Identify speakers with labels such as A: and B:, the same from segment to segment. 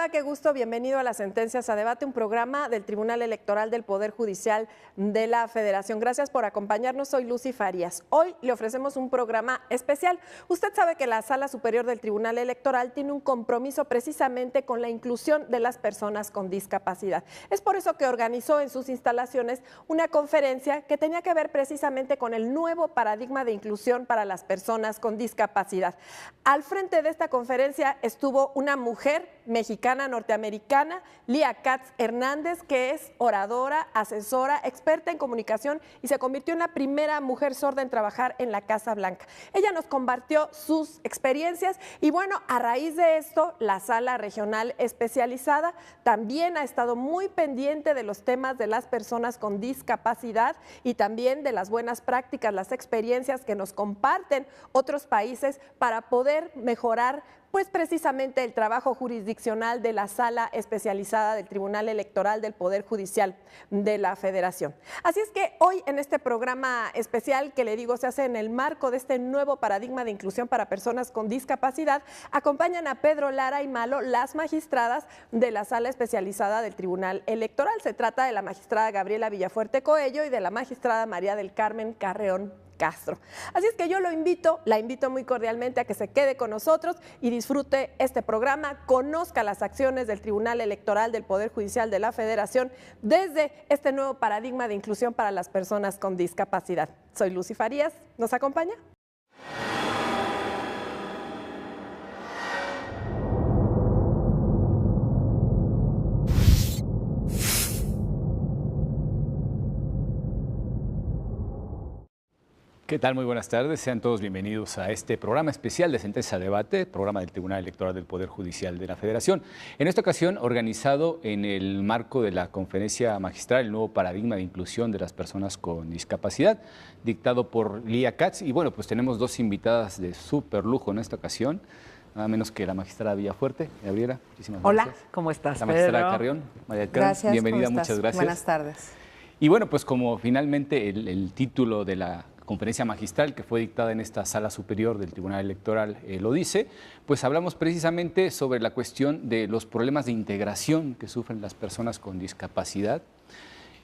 A: Hola, qué gusto, bienvenido a Las Sentencias a Debate, un programa del Tribunal Electoral del Poder Judicial de la Federación. Gracias por acompañarnos, soy Lucy Farías. Hoy le ofrecemos un programa especial. Usted sabe que la Sala Superior del Tribunal Electoral tiene un compromiso precisamente con la inclusión de las personas con discapacidad. Es por eso que organizó en sus instalaciones una conferencia que tenía que ver precisamente con el nuevo paradigma de inclusión para las personas con discapacidad. Al frente de esta conferencia estuvo una mujer mexicana norteamericana, Lía Katz Hernández, que es oradora, asesora, experta en comunicación y se convirtió en la primera mujer sorda en trabajar en la Casa Blanca. Ella nos compartió sus experiencias y bueno, a raíz de esto, la Sala Regional Especializada también ha estado muy pendiente de los temas de las personas con discapacidad y también de las buenas prácticas, las experiencias que nos comparten otros países para poder mejorar pues precisamente el trabajo jurisdiccional de la Sala Especializada del Tribunal Electoral del Poder Judicial de la Federación. Así es que hoy en este programa especial que le digo se hace en el marco de este nuevo paradigma de inclusión para personas con discapacidad, acompañan a Pedro Lara y Malo, las magistradas de la Sala Especializada del Tribunal Electoral. Se trata de la magistrada Gabriela Villafuerte Coello y de la magistrada María del Carmen Carreón Castro. Así es que yo la invito muy cordialmente a que se quede con nosotros y disfrute este programa, conozca las acciones del Tribunal Electoral del Poder Judicial de la Federación desde este nuevo paradigma de inclusión para las personas con discapacidad. Soy Lucy Farías, ¿nos acompaña?
B: ¿Qué tal? Muy buenas tardes. Sean todos bienvenidos a este programa especial de Sentencia a Debate, programa del Tribunal Electoral del Poder Judicial de la Federación. En esta ocasión, organizado en el marco de la Conferencia Magistral, el nuevo paradigma de inclusión de las personas con discapacidad, dictado por Lía Katz. Y bueno, pues tenemos dos invitadas de súper lujo en esta ocasión, nada menos que la magistrada Villafuerte. Gabriela, muchísimas gracias.
C: Hola, ¿cómo estás,
B: La magistrada
C: Pedro?
B: Carreón, María del Carmen,
C: Gracias,
B: bienvenida,
C: ¿cómo estás?
B: muchas gracias.
C: Buenas tardes.
B: Y bueno, pues como finalmente el título de la conferencia magistral que fue dictada en esta Sala Superior del Tribunal Electoral lo dice, pues hablamos precisamente sobre la cuestión de los problemas de integración que sufren las personas con discapacidad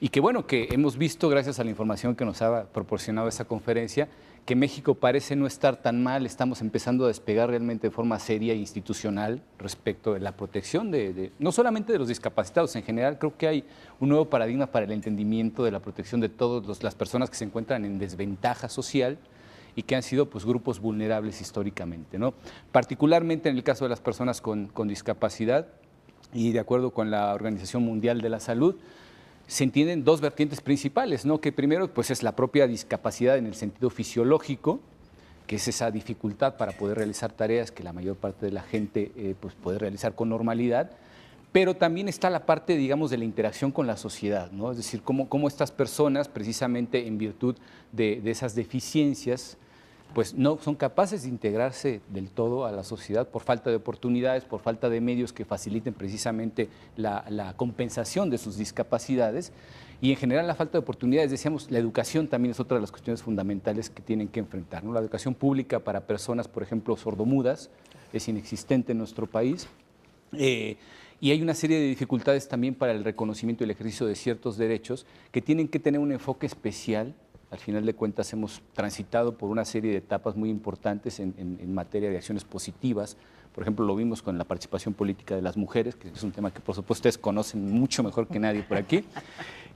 B: y que bueno, que hemos visto gracias a la información que nos ha proporcionado esa conferencia, que México parece no estar tan mal, estamos empezando a despegar realmente de forma seria e institucional respecto de la protección no solamente de los discapacitados, en general creo que hay un nuevo paradigma para el entendimiento de la protección de todas las personas que se encuentran en desventaja social y que han sido pues, grupos vulnerables históricamente, ¿no? Particularmente en el caso de las personas con discapacidad y de acuerdo con la Organización Mundial de la Salud, se entienden dos vertientes principales, ¿no? Que primero pues, es la propia discapacidad en el sentido fisiológico, que es esa dificultad para poder realizar tareas que la mayor parte de la gente pues, puede realizar con normalidad, pero también está la parte, digamos, de la interacción con la sociedad, ¿no? Es decir, cómo estas personas, precisamente en virtud de esas deficiencias, pues no son capaces de integrarse del todo a la sociedad por falta de oportunidades, por falta de medios que faciliten precisamente la compensación de sus discapacidades y en general la falta de oportunidades, decíamos, la educación también es otra de las cuestiones fundamentales que tienen que enfrentar, ¿no? La educación pública para personas, por ejemplo, sordomudas es inexistente en nuestro país. Y hay una serie de dificultades también para el reconocimiento y el ejercicio de ciertos derechos que tienen que tener un enfoque especial. Al final de cuentas hemos transitado por una serie de etapas muy importantes en materia de acciones positivas. Por ejemplo, lo vimos con la participación política de las mujeres, que es un tema que por supuesto ustedes conocen mucho mejor que nadie por aquí.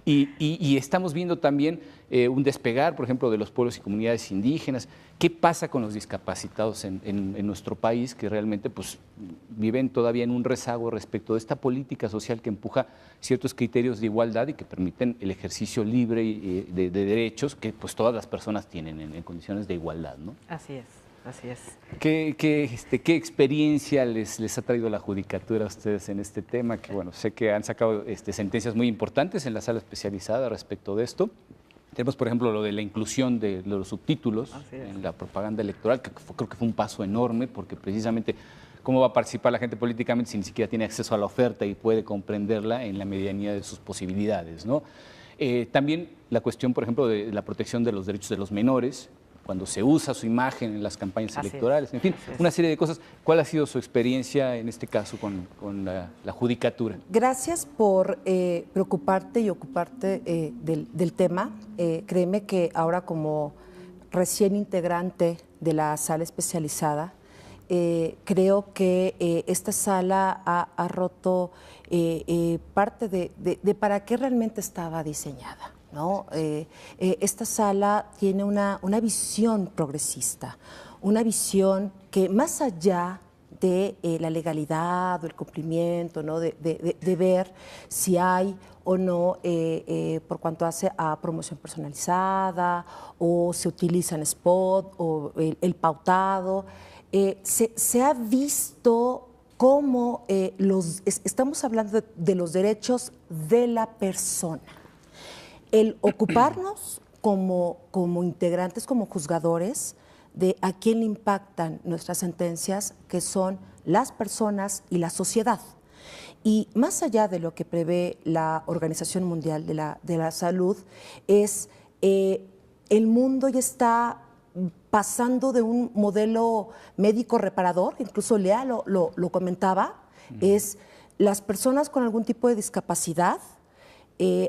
B: Y estamos viendo también un despegar, por ejemplo, de los pueblos y comunidades indígenas. ¿Qué pasa con los discapacitados en nuestro país que realmente pues, viven todavía en un rezago respecto de esta política social que empuja ciertos criterios de igualdad y que permiten el ejercicio libre de derechos que pues, todas las personas tienen en condiciones de igualdad, ¿no?
C: Así es. Así es.
B: ¿Qué experiencia les ha traído la judicatura a ustedes en este tema? Que bueno, sé que han sacado sentencias muy importantes en la sala especializada respecto de esto. Tenemos, por ejemplo, lo de la inclusión de los subtítulos en la propaganda electoral, que creo que fue un paso enorme, porque precisamente cómo va a participar la gente políticamente si ni siquiera tiene acceso a la oferta y puede comprenderla en la medianía de sus posibilidades, ¿no? También la cuestión, por ejemplo, de la protección de los derechos de los menores, cuando se usa su imagen en las campañas electorales, en fin, una serie de cosas. ¿Cuál ha sido su experiencia en este caso con la judicatura?
C: Gracias por preocuparte y ocuparte del tema. Créeme que ahora, como recién integrante de la sala especializada, creo que esta sala ha roto parte de para qué realmente estaba diseñada, ¿no? Esta sala tiene una visión progresista, una visión que más allá de la legalidad o el cumplimiento, ¿no? de ver si hay o no, por cuanto hace a promoción personalizada, o se utiliza en spot, o el pautado, se ha visto cómo estamos hablando de los derechos de la persona. El ocuparnos como integrantes, como juzgadores, de a quién le impactan nuestras sentencias, que son las personas y la sociedad. Y más allá de lo que prevé la Organización Mundial de la Salud, el mundo ya está pasando de un modelo médico reparador, incluso Lea lo comentaba, es las personas con algún tipo de discapacidad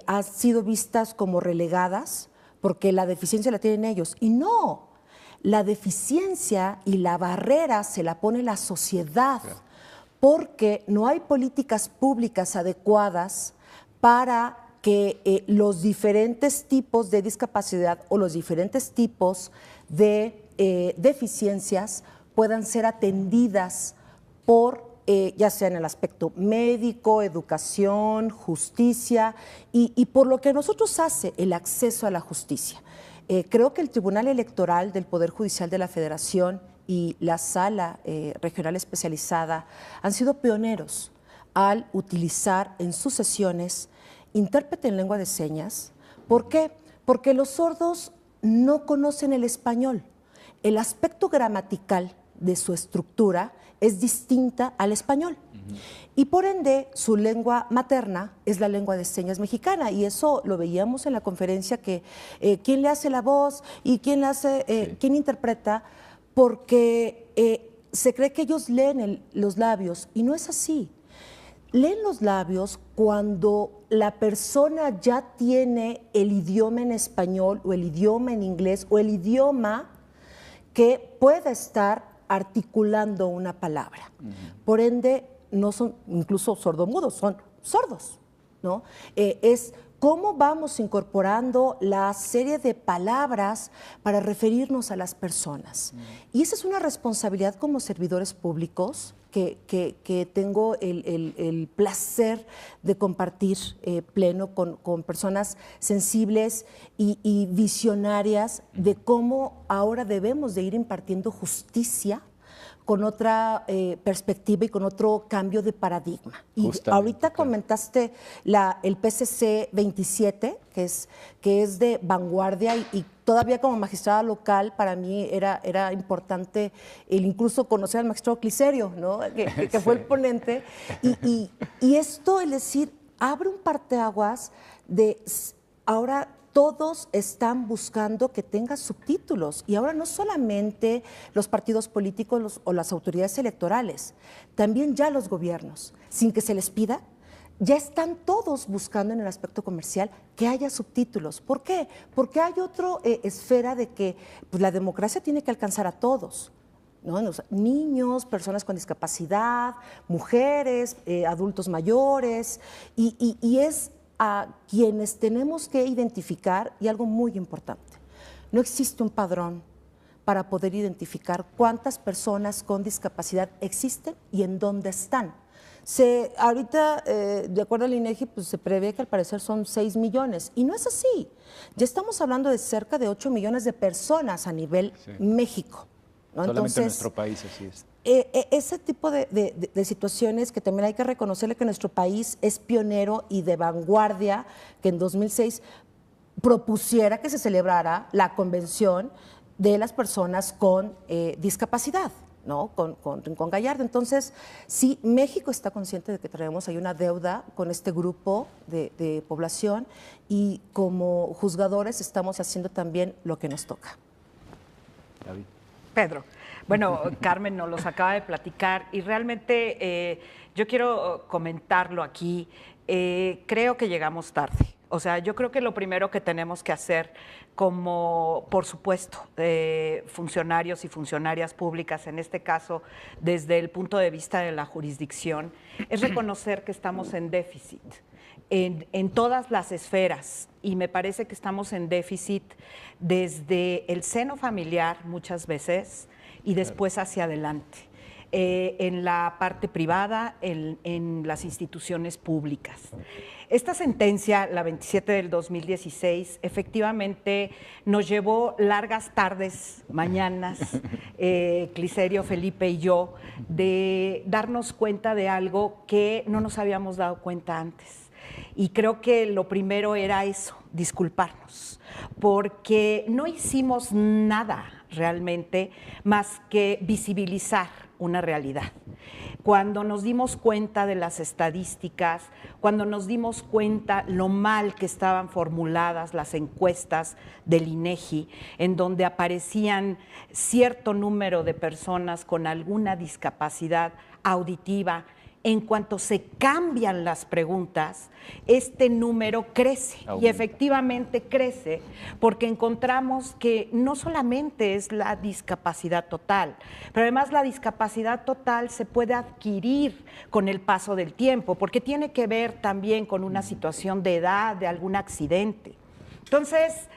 C: han sido vistas como relegadas porque la deficiencia la tienen ellos. Y no, la deficiencia y la barrera se la pone la sociedad, porque no hay políticas públicas adecuadas para que los diferentes tipos de discapacidad o los diferentes tipos de deficiencias puedan ser atendidas por ya sea en el aspecto médico, educación, justicia y por lo que a nosotros hace el acceso a la justicia. Creo que el Tribunal Electoral del Poder Judicial de la Federación y la Sala Regional Especializada han sido pioneros al utilizar en sus sesiones intérprete en lengua de señas. ¿Por qué? Porque los sordos no conocen el español. El aspecto gramatical de su estructura es distinta al español. Y por ende, su lengua materna es la lengua de señas mexicana, y eso lo veíamos en la conferencia, que quién le hace la voz y quién interpreta, porque se cree que ellos leen los labios, y no es así. Leen los labios cuando la persona ya tiene el idioma en español o el idioma en inglés o el idioma que pueda estar articulando una palabra. Por ende, no son incluso sordomudos, son sordos, ¿no? Es cómo vamos incorporando la serie de palabras para referirnos a las personas. Y esa es una responsabilidad como servidores públicos que tengo el placer de compartir pleno con personas sensibles y visionarias de cómo ahora debemos de ir impartiendo justicia con otra perspectiva y con otro cambio de paradigma. Y ahorita comentaste el PCC 27, que es de vanguardia, y todavía como magistrada local para mí era importante incluso conocer al magistrado Cliserio, ¿no? que fue el ponente. Y esto, es decir, abre un parteaguas de ahora todos están buscando que tenga subtítulos, y ahora no solamente los partidos políticos o las autoridades electorales, también ya los gobiernos, sin que se les pida, ya están todos buscando en el aspecto comercial que haya subtítulos. ¿Por qué? Porque hay otra esfera de que pues, la democracia tiene que alcanzar a todos, ¿no? Niños, personas con discapacidad, mujeres, adultos mayores, y es a quienes tenemos que identificar, y algo muy importante, no existe un padrón para poder identificar cuántas personas con discapacidad existen y en dónde están. Ahorita, de acuerdo al INEGI, pues se prevé que al parecer son 6 millones, y no es así. Ya estamos hablando de cerca de 8 millones de personas a nivel México, ¿no?
B: Solamente
C: Entonces,
B: en nuestro país, así es.
C: Ese tipo de situaciones que también hay que reconocerle que nuestro país es pionero y de vanguardia, que en 2006 propusiera que se celebrara la Convención de las Personas con Discapacidad, ¿no? Con Rincón Gallardo. Entonces, sí, México está consciente de que traemos ahí una deuda con este grupo de población, y como juzgadores estamos haciendo también lo que nos toca.
B: David.
D: Pedro. Bueno, Carmen nos los acaba de platicar y realmente yo quiero comentarlo aquí. Creo que llegamos tarde. O sea, yo creo que lo primero que tenemos que hacer como, por supuesto, funcionarios y funcionarias públicas, en este caso, desde el punto de vista de la jurisdicción, es reconocer que estamos en déficit en todas las esferas. Y me parece que estamos en déficit desde el seno familiar muchas veces y después hacia adelante. En la parte privada, en las instituciones públicas. Esta sentencia, la 27 del 2016, efectivamente nos llevó largas tardes, mañanas, Cliserio, Felipe y yo, de darnos cuenta de algo que no nos habíamos dado cuenta antes. Y creo que lo primero era eso, disculparnos, porque no hicimos nada realmente más que visibilizar una realidad. Cuando nos dimos cuenta de las estadísticas, cuando nos dimos cuenta lo mal que estaban formuladas las encuestas del INEGI, en donde aparecían cierto número de personas con alguna discapacidad auditiva, en cuanto se cambian las preguntas, este número crece y efectivamente crece porque encontramos que no solamente es la discapacidad total, pero además la discapacidad total se puede adquirir con el paso del tiempo porque tiene que ver también con una situación de edad, de algún accidente. Entonces,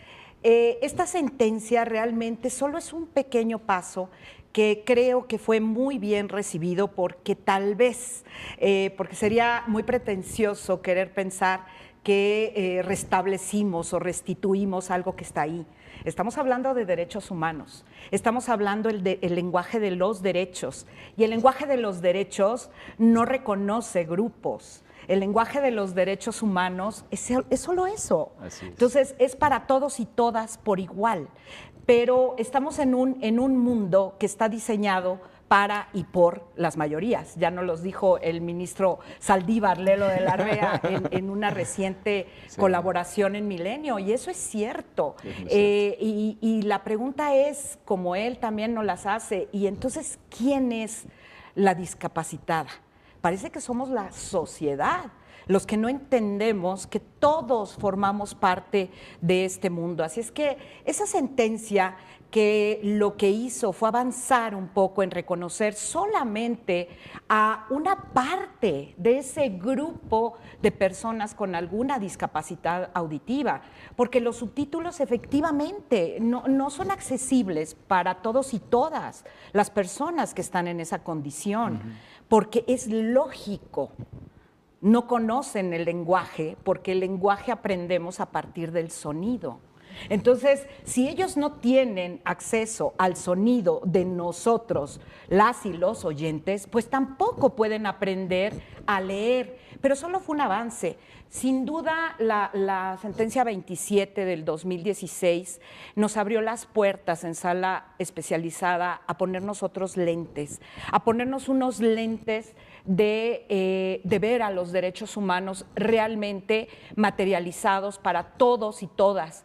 D: esta sentencia realmente solo es un pequeño paso que creo que fue muy bien recibido porque tal vez, porque sería muy pretencioso querer pensar que restablecimos o restituimos algo que está ahí. Estamos hablando de derechos humanos, estamos hablando el lenguaje de los derechos y el lenguaje de los derechos no reconoce grupos. El lenguaje de los derechos humanos es solo eso. Entonces, es para todos y todas por igual. Pero estamos en un mundo que está diseñado para y por las mayorías. Ya nos los dijo el ministro Saldívar Lelo de la Arbea en una reciente colaboración en Milenio, y eso es cierto. Y la pregunta es, como él también nos las hace, y entonces, ¿quién es la discapacitada? Parece que somos la sociedad, los que no entendemos que todos formamos parte de este mundo. Así es que esa sentencia que lo que hizo fue avanzar un poco en reconocer solamente a una parte de ese grupo de personas con alguna discapacidad auditiva, porque los subtítulos efectivamente no son accesibles para todos y todas las personas que están en esa condición, porque es lógico. No conocen el lenguaje, porque el lenguaje aprendemos a partir del sonido. Entonces, si ellos no tienen acceso al sonido de nosotros, las y los oyentes, pues tampoco pueden aprender a leer. Pero solo fue un avance. Sin duda, la sentencia 27 del 2016 nos abrió las puertas en sala especializada a ponernos otros lentes, a ponernos unos lentes de ver a los derechos humanos realmente materializados para todos y todas.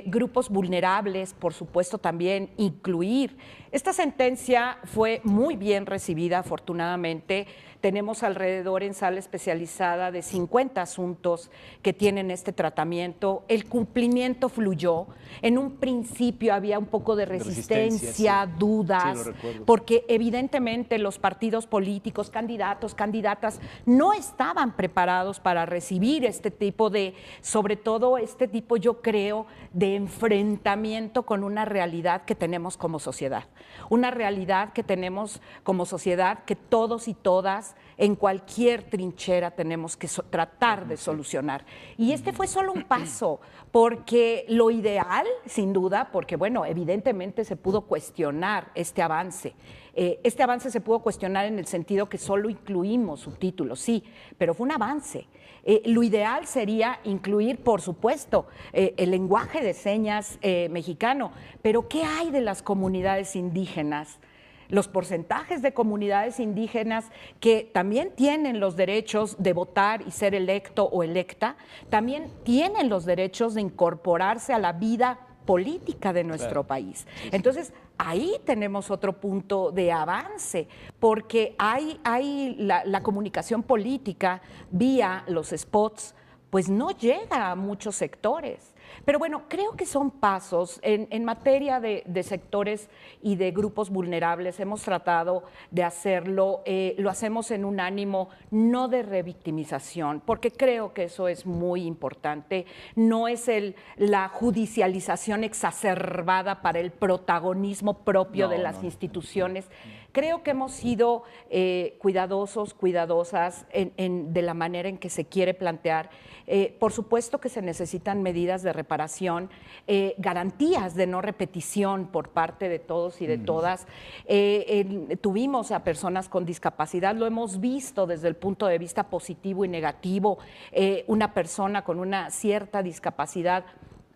D: Grupos vulnerables, por supuesto, también incluir. Esta sentencia fue muy bien recibida, afortunadamente. Tenemos alrededor en sala especializada de 50 asuntos que tienen este tratamiento. El cumplimiento fluyó. En un principio había un poco de resistencia, sí, dudas, sí, porque evidentemente los partidos políticos, candidatos, candidatas, no estaban preparados para recibir este tipo de, sobre todo este tipo, yo creo, de enfrentamiento con una realidad que tenemos como sociedad. Una realidad que tenemos como sociedad que todos y todas en cualquier trinchera tenemos que tratar de solucionar. Y este fue solo un paso, porque lo ideal, sin duda, porque bueno, evidentemente se pudo cuestionar este avance. Este avance se pudo cuestionar en el sentido que solo incluimos subtítulos, sí, pero fue un avance. Lo ideal sería incluir, por supuesto, el lenguaje de señas mexicano, pero ¿qué hay de las comunidades indígenas? Los porcentajes de comunidades indígenas que también tienen los derechos de votar y ser electo o electa, también tienen los derechos de incorporarse a la vida política de nuestro país. Entonces, ahí tenemos otro punto de avance, porque hay la comunicación política vía los spots, pues no llega a muchos sectores. Pero bueno, creo que son pasos. En materia de sectores y de grupos vulnerables hemos tratado de hacerlo, lo hacemos en un ánimo no de revictimización, porque creo que eso es muy importante. No es la judicialización exacerbada para el protagonismo propio de las instituciones. Creo que hemos sido cuidadosos, cuidadosas de la manera en que se quiere plantear. Por supuesto que se necesitan medidas de reparación, garantías de no repetición por parte de todos y de todas. Tuvimos a personas con discapacidad, lo hemos visto desde el punto de vista positivo y negativo. Una persona con una cierta discapacidad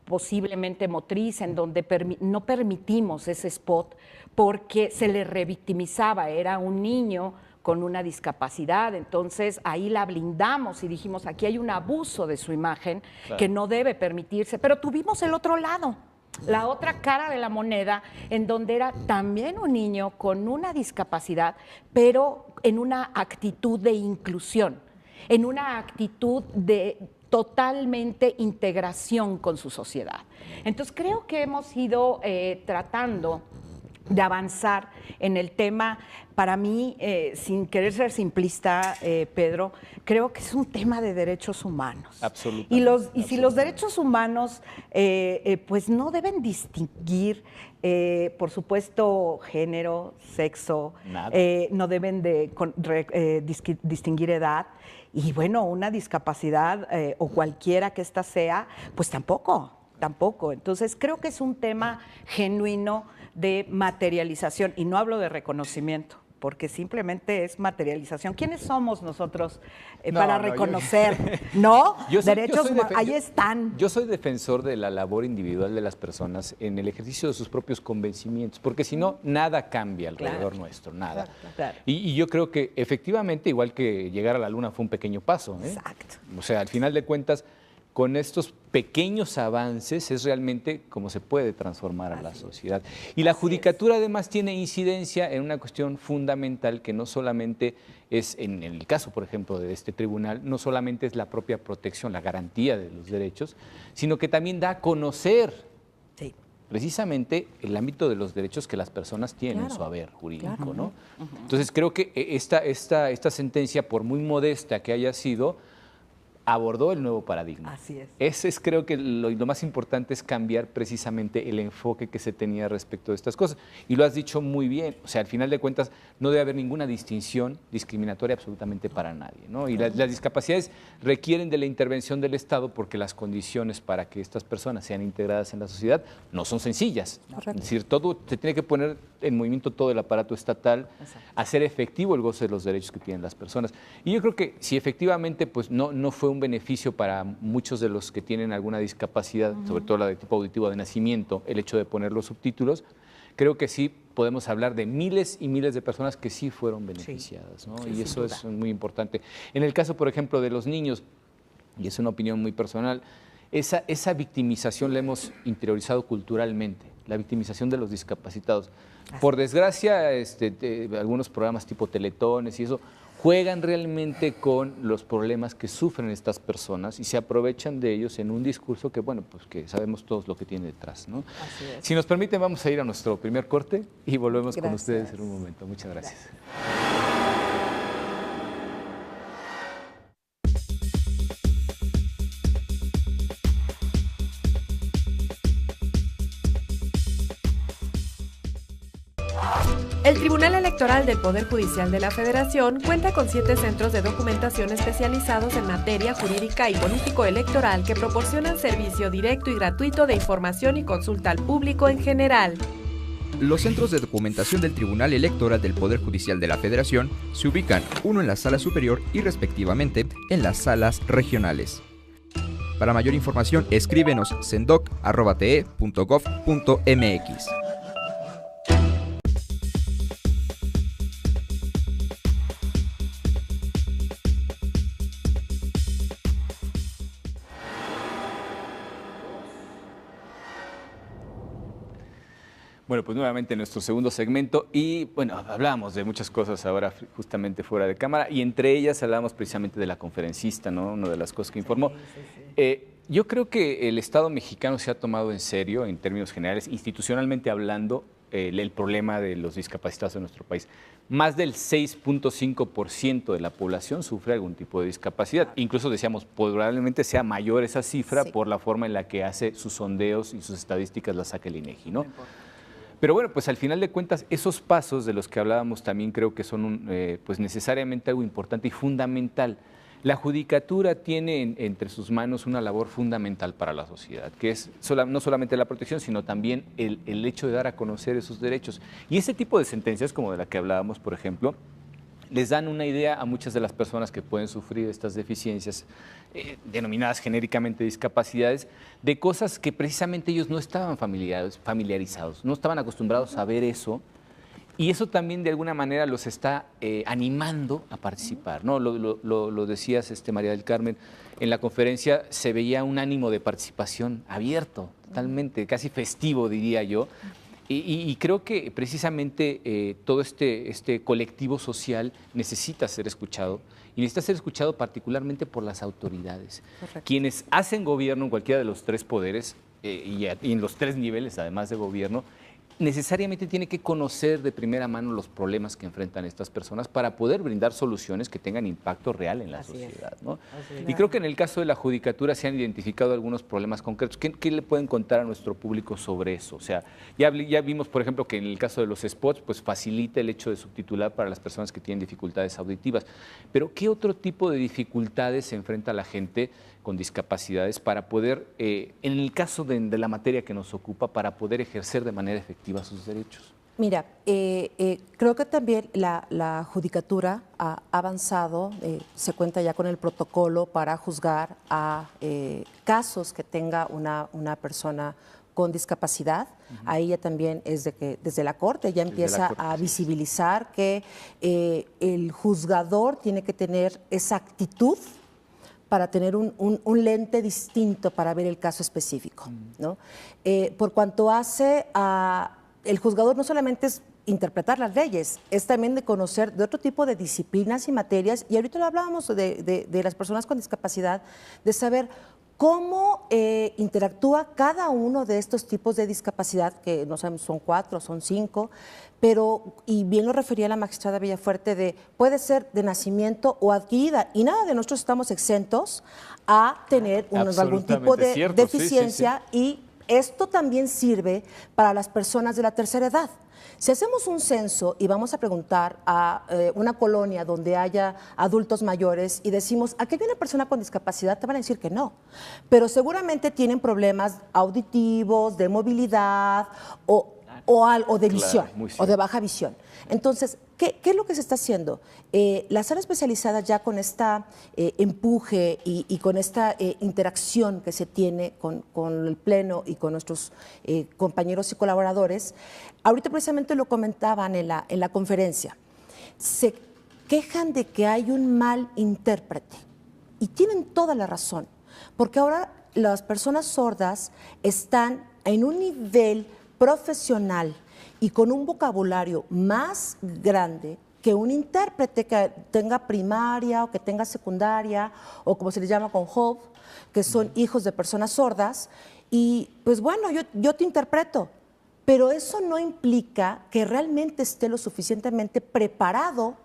D: posiblemente motriz, en donde no permitimos ese spot porque se le revictimizaba, era un niño con una discapacidad, entonces ahí la blindamos y dijimos, aquí hay un abuso de su imagen que no debe permitirse, pero tuvimos el otro lado, la otra cara de la moneda, en donde era también un niño con una discapacidad, pero en una actitud de inclusión, en una actitud de totalmente integración con su sociedad. Entonces creo que hemos ido tratando de avanzar en el tema. Para mí, sin querer ser simplista, Pedro, creo que es un tema de derechos humanos.
B: Absolutamente.
D: Y si los derechos humanos pues no deben distinguir, por supuesto, género, sexo, no deben distinguir edad, y bueno, una discapacidad o cualquiera que ésta sea, pues tampoco. Entonces, creo que es un tema genuino de materialización, y no hablo de reconocimiento, porque simplemente es materialización. ¿Quiénes somos nosotros para reconocer? Derechos humanos, ahí están.
B: Yo soy defensor de la labor individual de las personas en el ejercicio de sus propios convencimientos, porque si no, nada cambia alrededor nuestro, nada.
D: Claro.
B: Y yo creo que efectivamente, igual que llegar a la luna fue un pequeño paso.
D: Exacto.
B: O sea, al final de cuentas, con estos pequeños avances es realmente como se puede transformar a la sociedad. Y la judicatura además tiene incidencia en una cuestión fundamental que no solamente es, en el caso, por ejemplo, de este tribunal, no solamente es la propia protección, la garantía de los derechos, sino que también da a conocer precisamente el ámbito de los derechos que las personas tienen en su haber jurídico, ¿no? Entonces creo que esta sentencia, por muy modesta que haya sido, abordó el nuevo paradigma.
D: Así es.
B: Ese es, creo que lo más importante es cambiar precisamente el enfoque que se tenía respecto de estas cosas. Y lo has dicho muy bien, o sea, al final de cuentas no debe haber ninguna distinción discriminatoria absolutamente para nadie, ¿no? Y las discapacidades requieren de la intervención del Estado porque las condiciones para que estas personas sean integradas en la sociedad no son sencillas. Es decir, todo se tiene que poner en movimiento, todo el aparato estatal, hacer efectivo el goce de los derechos que tienen las personas. Y yo creo que si efectivamente pues no fue un beneficio para muchos de los que tienen alguna discapacidad, sobre todo la de tipo auditivo de nacimiento, el hecho de poner los subtítulos, creo que sí podemos hablar de miles y miles de personas que sí fueron beneficiadas, ¿no? Y eso es muy importante. En el caso, por ejemplo, de los niños, y es una opinión muy personal, esa victimización la hemos interiorizado culturalmente, la victimización de los discapacitados. Por desgracia, algunos programas tipo Teletones y eso juegan realmente con los problemas que sufren estas personas y se aprovechan de ellos en un discurso que, bueno, pues que sabemos todos lo que tiene detrás, ¿no?
D: Así es.
B: Si nos permiten, vamos a ir a nuestro primer corte y volvemos con ustedes en un momento. Muchas gracias.
A: El Tribunal Electoral del Poder Judicial de la Federación cuenta con 7 centros de documentación especializados en materia jurídica y político-electoral que proporcionan servicio directo y gratuito de información y consulta al público en general.
E: Los centros de documentación del Tribunal Electoral del Poder Judicial de la Federación se ubican uno en la Sala Superior y respectivamente en las salas regionales. Para mayor información, escríbenos sendoc@te.gov.mx.
B: Bueno, pues nuevamente nuestro segundo segmento y bueno, hablábamos de muchas cosas ahora justamente fuera de cámara y entre ellas hablábamos precisamente de la conferencista, ¿no? Una de las cosas que informó. Yo creo que el Estado mexicano se ha tomado en serio, en términos generales, institucionalmente hablando, el problema de los discapacitados en nuestro país. Más del 6.5% de la población sufre algún tipo de discapacidad. Incluso decíamos, probablemente sea mayor esa cifra por la forma en la que hace sus sondeos y sus estadísticas la saca el INEGI, ¿no? Pero bueno, pues al final de cuentas, esos pasos de los que hablábamos también creo que son pues necesariamente algo importante y fundamental. La judicatura tiene entre sus manos una labor fundamental para la sociedad, que es no solamente la protección, sino también el hecho de dar a conocer esos derechos. Y ese tipo de sentencias, como de la que hablábamos, por ejemplo, les dan una idea a muchas de las personas que pueden sufrir estas deficiencias, denominadas genéricamente discapacidades, de cosas que precisamente ellos no estaban familiarizados, no estaban acostumbrados a ver eso, y eso también de alguna manera los está animando a participar, ¿no? Lo decías, María del Carmen, en la conferencia se veía un ánimo de participación abierto, totalmente, casi festivo, diría yo. Y creo que precisamente todo este colectivo social necesita ser escuchado y necesita ser escuchado particularmente por las autoridades. Correcto. Quienes hacen gobierno en cualquiera de los tres poderes y en los tres niveles, además de gobierno, necesariamente tiene que conocer de primera mano los problemas que enfrentan estas personas para poder brindar soluciones que tengan impacto real en la sociedad, ¿no? Y creo que en el caso de la judicatura se han identificado algunos problemas concretos. ¿Qué le pueden contar a nuestro público sobre eso? O sea, ya vimos, por ejemplo, que en el caso de los spots, pues facilita el hecho de subtitular para las personas que tienen dificultades auditivas. Pero ¿qué otro tipo de dificultades se enfrenta la gente con discapacidades para poder, en el caso de la materia que nos ocupa, para poder ejercer de manera efectiva sus derechos?
C: Mira, creo que también la judicatura ha avanzado, se cuenta ya con el protocolo para juzgar a casos que tenga una persona con discapacidad. Ahí ya también es de que desde la Corte ya empieza a visibilizar que el juzgador tiene que tener esa actitud para tener un lente distinto para ver el caso específico, ¿no? Por cuanto hace a... El juzgador no solamente es interpretar las leyes, es también de conocer de otro tipo de disciplinas y materias, y ahorita lo hablábamos de las personas con discapacidad, de saber cómo interactúa cada uno de estos tipos de discapacidad, que no sabemos, son 4, son 5, pero, y bien lo refería la magistrada Villafuerte, puede ser de nacimiento o adquirida, y nada de nosotros estamos exentos a tener algún tipo de deficiencia, y esto también sirve para las personas de la tercera edad. Si hacemos un censo y vamos a preguntar a una colonia donde haya adultos mayores y decimos, ¿aquí hay una persona con discapacidad? Te van a decir que no, pero seguramente tienen problemas auditivos, de movilidad o de visión, o de baja visión. Entonces, ¿qué es lo que se está haciendo? La sala especializada ya con esta empuje y con esta interacción que se tiene con el Pleno y con nuestros compañeros y colaboradores, ahorita precisamente lo comentaban en la conferencia, se quejan de que hay un mal intérprete y tienen toda la razón, porque ahora las personas sordas están en un nivel profesional y con un vocabulario más grande que un intérprete que tenga primaria o que tenga secundaria o como se les llama con HOV, que son hijos de personas sordas, y pues bueno, yo te interpreto, pero eso no implica que realmente esté lo suficientemente preparado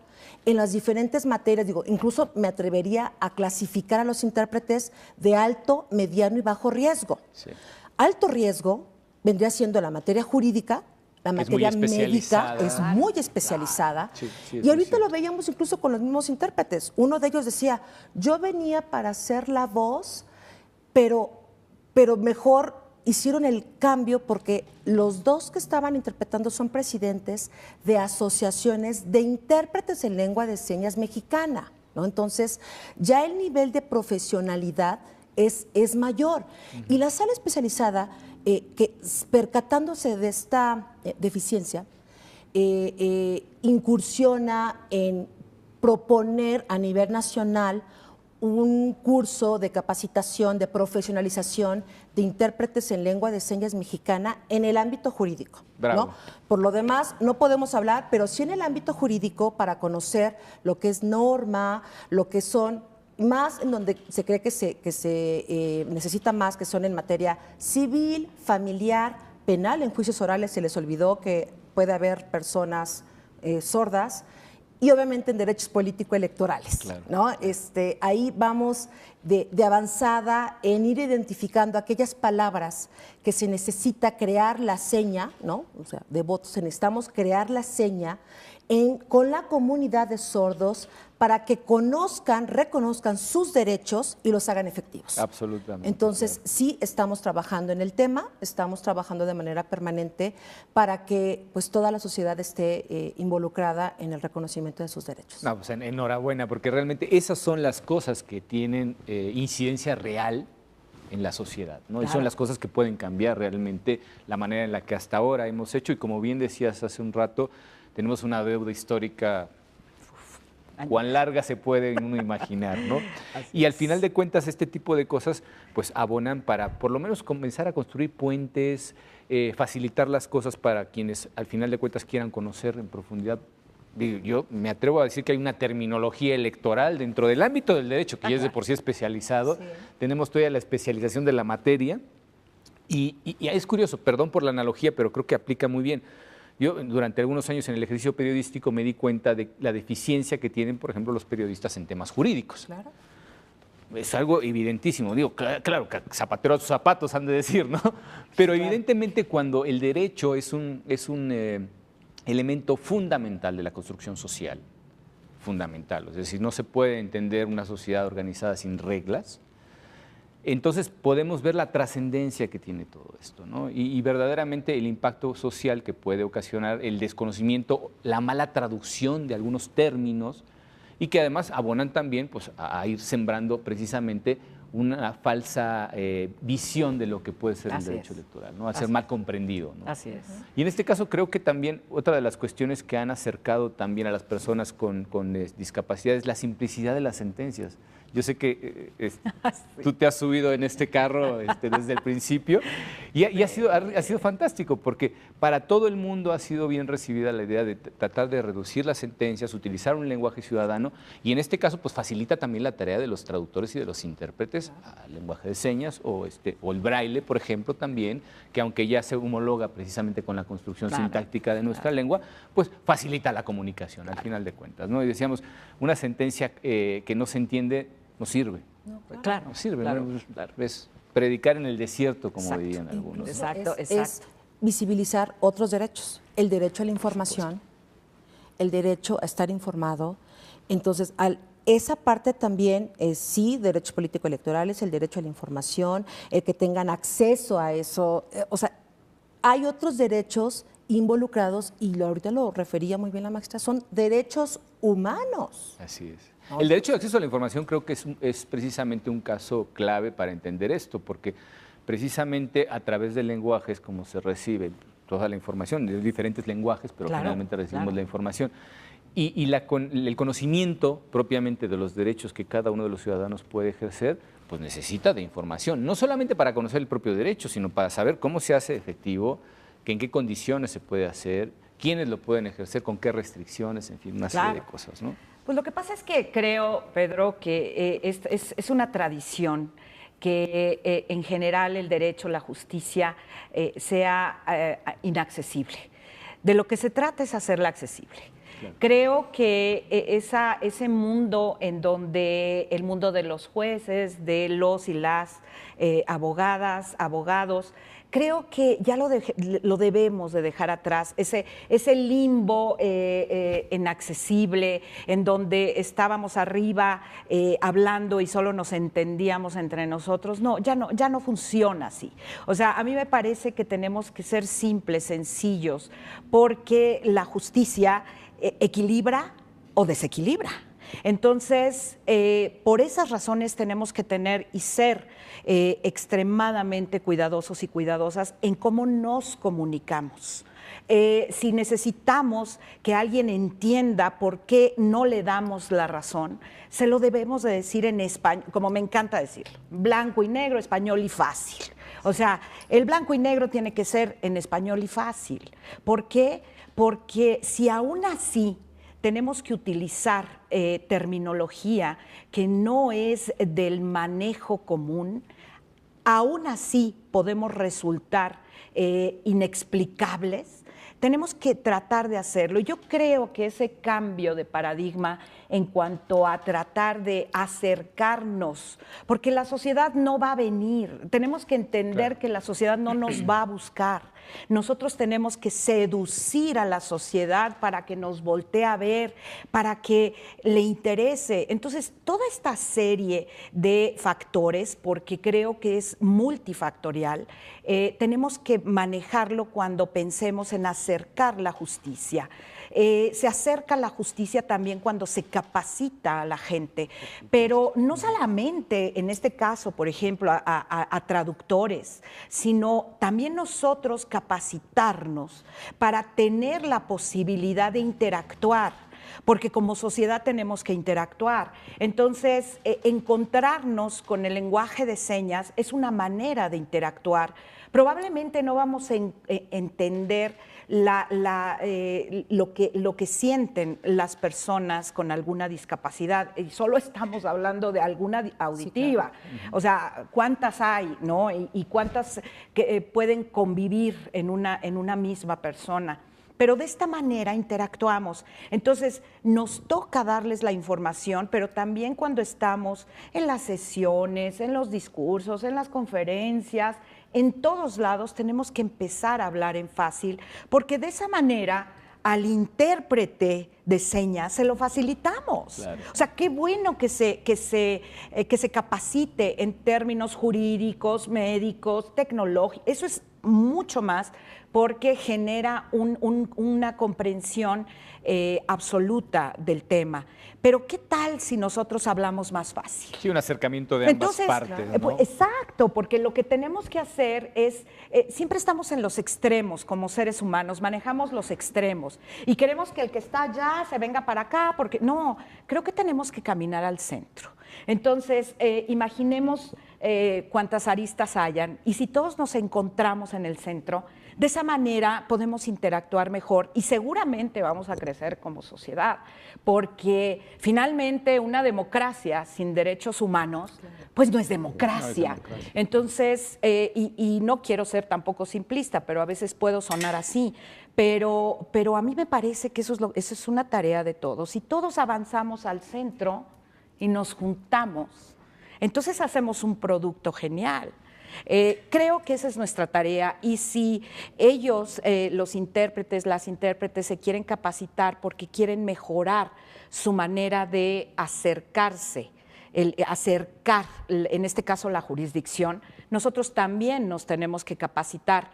C: en las diferentes materias. Digo, incluso me atrevería a clasificar a los intérpretes de alto, mediano y bajo riesgo. Sí. Alto riesgo vendría siendo la materia jurídica, la materia médica, es muy especializada. Sí, y ahorita lo veíamos incluso con los mismos intérpretes. Uno de ellos decía, yo venía para hacer la voz, pero mejor hicieron el cambio porque los dos que estaban interpretando son presidentes de asociaciones de intérpretes en lengua de señas mexicana, ¿no? Entonces, ya el nivel de profesionalidad es mayor. Y la sala especializada, que percatándose de esta deficiencia, incursiona en proponer a nivel nacional un curso de capacitación, de profesionalización de intérpretes en lengua de señas mexicana en el ámbito jurídico.
B: Bravo.
C: ¿No? Por lo demás, no podemos hablar, pero sí en el ámbito jurídico para conocer lo que es norma, lo que son más en donde se cree que se necesita más, que son en materia civil, familiar, penal. En juicios orales se les olvidó que puede haber personas sordas, y obviamente en derechos político-electorales.
B: Claro.
C: ¿No? Ahí vamos de avanzada en ir identificando aquellas palabras que se necesita crear la seña, ¿no? O sea, de votos, necesitamos crear la seña con la comunidad de sordos para que conozcan, reconozcan sus derechos y los hagan efectivos.
B: Absolutamente.
C: Entonces,
B: claro.
C: sí estamos trabajando en el tema, estamos trabajando de manera permanente para que pues, toda la sociedad esté involucrada en el reconocimiento de sus derechos.
B: No, pues enhorabuena, porque realmente esas son las cosas que tienen incidencia real en la sociedad, ¿no?
C: Claro.
B: Y son las cosas que pueden cambiar realmente la manera en la que hasta ahora hemos hecho, y como bien decías hace un rato, tenemos una deuda histórica. Cuán larga se puede uno imaginar, ¿no? Y al final de cuentas este tipo de cosas pues abonan para por lo menos comenzar a construir puentes, facilitar las cosas para quienes al final de cuentas quieran conocer en profundidad. Yo me atrevo a decir que hay una terminología electoral dentro del ámbito del derecho que ya es de por sí especializado. Sí. Tenemos todavía la especialización de la materia y es curioso, perdón por la analogía, pero creo que aplica muy bien. Yo durante algunos años en el ejercicio periodístico me di cuenta de la deficiencia que tienen, por ejemplo, los periodistas en temas jurídicos. Claro. Es algo evidentísimo. Digo, claro, zapatero a sus zapatos han de decir, ¿no? Pero sí, evidentemente cuando el derecho es un elemento fundamental de la construcción social, fundamental. Es decir, no se puede entender una sociedad organizada sin reglas. Entonces podemos ver la trascendencia que tiene todo esto, ¿no? Y verdaderamente el impacto social que puede ocasionar el desconocimiento, la mala traducción de algunos términos y que además abonan también pues, a ir sembrando precisamente una falsa visión de lo que puede ser el derecho electoral, ¿no? A ser mal comprendido, ¿no?
D: Así es.
B: Y en este caso creo que también otra de las cuestiones que han acercado también a las personas con discapacidad es la simplicidad de las sentencias. Yo sé que tú te has subido en este carro desde el principio y ha sido fantástico porque para todo el mundo ha sido bien recibida la idea de tratar de reducir las sentencias, utilizar un lenguaje ciudadano y en este caso pues facilita también la tarea de los traductores y de los intérpretes al lenguaje de señas o el braille, por ejemplo, también, que aunque ya se homologa precisamente con la construcción sintáctica de nuestra lengua, pues facilita la comunicación al final de cuentas, ¿no? Y decíamos, una sentencia que no se entiende no sirve. No, claro. No sirve. Claro. Es predicar en el desierto, como dirían algunos.
C: Exacto, es visibilizar otros derechos. El derecho a la información, el derecho a estar informado. Entonces, esa parte también es, sí, derechos político-electorales, el derecho a la información, el que tengan acceso a eso. O sea, hay otros derechos involucrados, y ahorita lo refería muy bien la maestra, son derechos humanos.
B: Así es. El derecho de acceso a la información creo que es precisamente un caso clave para entender esto, porque precisamente a través de lenguajes como se recibe toda la información, de diferentes lenguajes, pero finalmente recibimos la información. Y el conocimiento propiamente de los derechos que cada uno de los ciudadanos puede ejercer, pues necesita de información, no solamente para conocer el propio derecho, sino para saber cómo se hace efectivo, que en qué condiciones se puede hacer, quiénes lo pueden ejercer, con qué restricciones, en fin, una serie de cosas, ¿no?
D: Pues lo que pasa es que creo, Pedro, que es una tradición que en general el derecho, la justicia sea inaccesible. De lo que se trata es hacerla accesible. Claro. Creo que ese mundo en donde el mundo de los jueces, de los y las abogadas, abogados, creo que ya lo debemos de dejar atrás, ese limbo inaccesible, en donde estábamos arriba hablando y solo nos entendíamos entre nosotros. No, ya no funciona así. O sea, a mí me parece que tenemos que ser simples, sencillos, porque la justicia equilibra o desequilibra. Entonces, por esas razones tenemos que tener y ser extremadamente cuidadosos y cuidadosas en cómo nos comunicamos. si necesitamos que alguien entienda por qué no le damos la razón, se lo debemos de decir en español, como me encanta decirlo, blanco y negro, español y fácil. O sea, el blanco y negro tiene que ser en español y fácil. ¿Por qué? Porque si aún así tenemos que utilizar terminología que no es del manejo común, aún así podemos resultar inexplicables. Tenemos que tratar de hacerlo. Yo creo que ese cambio de paradigma en cuanto a tratar de acercarnos, porque la sociedad no va a venir, tenemos que entender que la sociedad no nos va a buscar. Nosotros tenemos que seducir a la sociedad para que nos voltee a ver, para que le interese. Entonces, toda esta serie de factores, porque creo que es multifactorial, tenemos que manejarlo cuando pensemos en acercar la justicia. Se acerca la justicia también cuando se capacita a la gente, pero no solamente en este caso, por ejemplo, a traductores, sino también nosotros capacitarnos para tener la posibilidad de interactuar, porque como sociedad tenemos que interactuar. Entonces, encontrarnos con el lenguaje de señas es una manera de interactuar. Probablemente no vamos a entender lo que sienten las personas con alguna discapacidad, y solo estamos hablando de alguna auditiva. Sí, claro. O sea, ¿cuántas hay, no? Y cuántas que pueden convivir en una misma persona. Pero de esta manera interactuamos. Entonces, nos toca darles la información, pero también cuando estamos en las sesiones, en los discursos, en las conferencias, en todos lados tenemos que empezar a hablar en fácil, porque de esa manera al intérprete de señas se lo facilitamos. Claro. O sea, qué bueno que se capacite en términos jurídicos, médicos, tecnológicos. Eso es mucho más, porque genera una comprensión absoluta del tema. Pero ¿qué tal si nosotros hablamos más fácil?
B: Sí, un acercamiento de ambas partes, ¿no?
D: Exacto, porque lo que tenemos que hacer es, siempre estamos en los extremos como seres humanos, manejamos los extremos y queremos que el que está allá se venga para acá, porque no, creo que tenemos que caminar al centro. Entonces, imaginemos cuántas aristas hayan, y si todos nos encontramos en el centro, de esa manera podemos interactuar mejor y seguramente vamos a crecer como sociedad, porque finalmente una democracia sin derechos humanos, pues no es democracia. Entonces, y no quiero ser tampoco simplista, pero a veces puedo sonar así, pero a mí me parece que eso es una tarea de todos. Si todos avanzamos al centro y nos juntamos, entonces hacemos un producto genial. Creo que esa es nuestra tarea, y si ellos, los intérpretes, las intérpretes, se quieren capacitar porque quieren mejorar su manera de acercarse, acercar, en este caso la jurisdicción, nosotros también nos tenemos que capacitar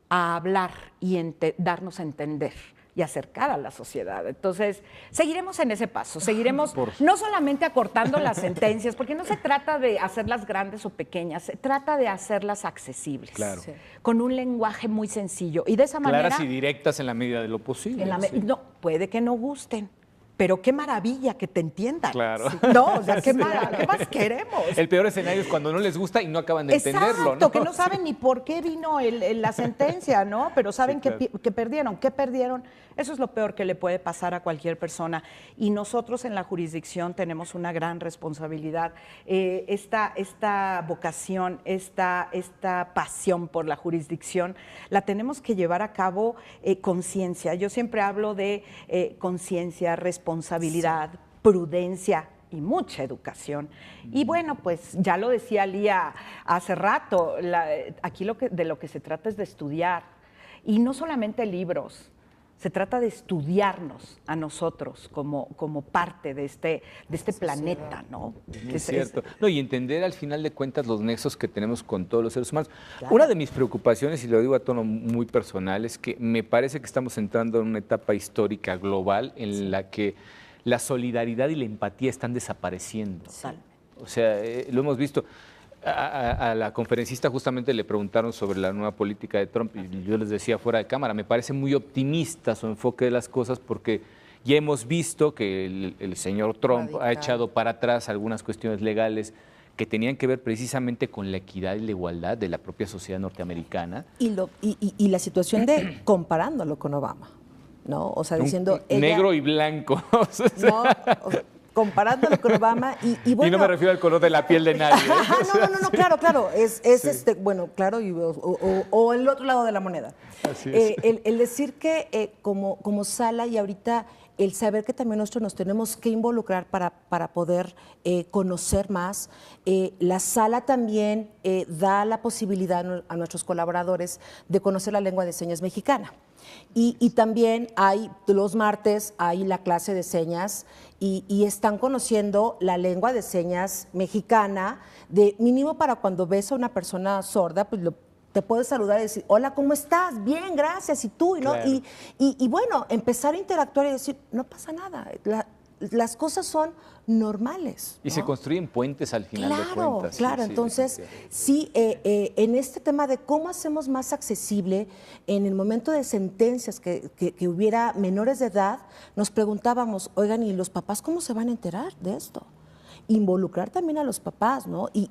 D: a hablar y darnos a entender y acercar a la sociedad. Entonces, seguiremos en ese paso, seguiremos no solamente acortando las sentencias, porque no se trata de hacerlas grandes o pequeñas, se trata de hacerlas accesibles, claro, con un lenguaje muy sencillo. Y de esa manera...
B: Claras y directas en la medida de lo posible.
D: No, puede que no gusten, pero qué maravilla que te entiendan.
B: Claro.
D: Sí. No, o sea, ¿qué más queremos?
B: El peor escenario es cuando no les gusta y no acaban de entenderlo, ¿no?
D: Exacto, que no saben ni por qué vino la sentencia, ¿no? Pero saben sí, claro, que perdieron. ¿Qué perdieron? Eso es lo peor que le puede pasar a cualquier persona. Y nosotros en la jurisdicción tenemos una gran responsabilidad. Esta vocación, esta pasión por la jurisdicción, la tenemos que llevar a cabo conciencia. Yo siempre hablo de conciencia, responsabilidad, prudencia y mucha educación. Y bueno, pues ya lo decía Lía hace rato, aquí de lo que se trata es de estudiar, y no solamente libros, se trata de estudiarnos a nosotros como parte de este planeta, ¿no?
B: Es cierto. No, y entender al final de cuentas los nexos que tenemos con todos los seres humanos. Claro. Una de mis preocupaciones, y lo digo a tono muy personal, es que me parece que estamos entrando en una etapa histórica global en la que la solidaridad y la empatía están desapareciendo.
D: Sí.
B: O sea, lo hemos visto. A la conferencista justamente le preguntaron sobre la nueva política de Trump y yo les decía fuera de cámara, me parece muy optimista su enfoque de las cosas porque ya hemos visto que el señor Trump ha echado para atrás algunas cuestiones legales que tenían que ver precisamente con la equidad y la igualdad de la propia sociedad norteamericana.
C: Y la situación de comparándolo con Obama, ¿no? O sea, diciendo...
B: negro y blanco.
C: No, comparándolo con Obama y bueno...
B: Y no me refiero al color de la piel de nadie.
C: No, claro. Es sí. Bueno, claro, o el otro lado de la moneda.
B: Así es.
C: El decir que como sala y ahorita el saber que también nosotros nos tenemos que involucrar para poder conocer más. La sala también da la posibilidad a nuestros colaboradores de conocer la lengua de señas mexicana. Y también hay, los martes, hay la clase de señas y están conociendo la lengua de señas mexicana, de mínimo para cuando ves a una persona sorda, pues te puedes saludar y decir, hola, ¿cómo estás? Bien, gracias, ¿y tú? ¿No?
B: Claro.
C: Y bueno, empezar a interactuar y decir, no pasa nada, las cosas son normales.
B: Y
C: ¿no?
B: se construyen puentes al final de cuentas.
C: Claro, entonces, sí, en este tema de cómo hacemos más accesible, en el momento de sentencias que hubiera menores de edad, nos preguntábamos, oigan, ¿y los papás cómo se van a enterar de esto? Involucrar también a los papás, ¿no? Y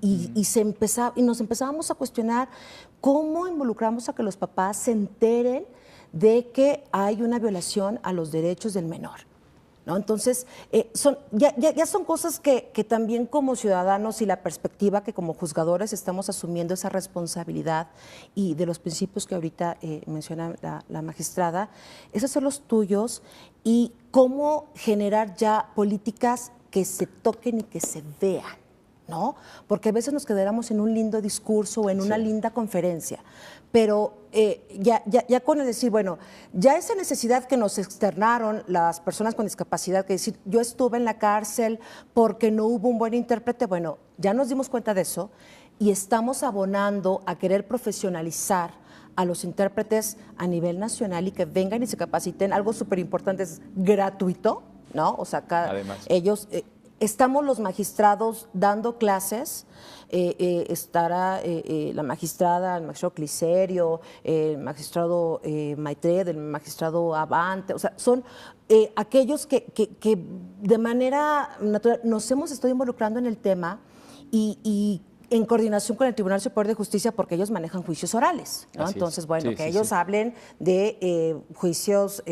C: nos empezábamos a cuestionar cómo involucramos a que los papás se enteren de que hay una violación a los derechos del menor, ¿no? Entonces, ya son cosas que también como ciudadanos y la perspectiva que como juzgadores estamos asumiendo esa responsabilidad y de los principios que ahorita menciona la magistrada, es hacer los tuyos y cómo generar ya políticas que se toquen y que se vean, ¿no? Porque a veces nos quedáramos en un lindo discurso o en una linda conferencia, pero ya con el decir, bueno, ya esa necesidad que nos externaron las personas con discapacidad, que decir, yo estuve en la cárcel porque no hubo un buen intérprete, bueno, ya nos dimos cuenta de eso y estamos abonando a querer profesionalizar a los intérpretes a nivel nacional y que vengan y se capaciten. Algo súper importante es gratuito, ¿no? O sea, ellos, estamos los magistrados dando clases, estará la magistrada, el magistrado Cliserio, el magistrado Maitred, el magistrado Avante, o sea, son aquellos que de manera natural nos hemos estado involucrando en el tema y en coordinación con el Tribunal Superior de Justicia, porque ellos manejan juicios orales, ¿no? Entonces, bueno, que ellos hablen de juicios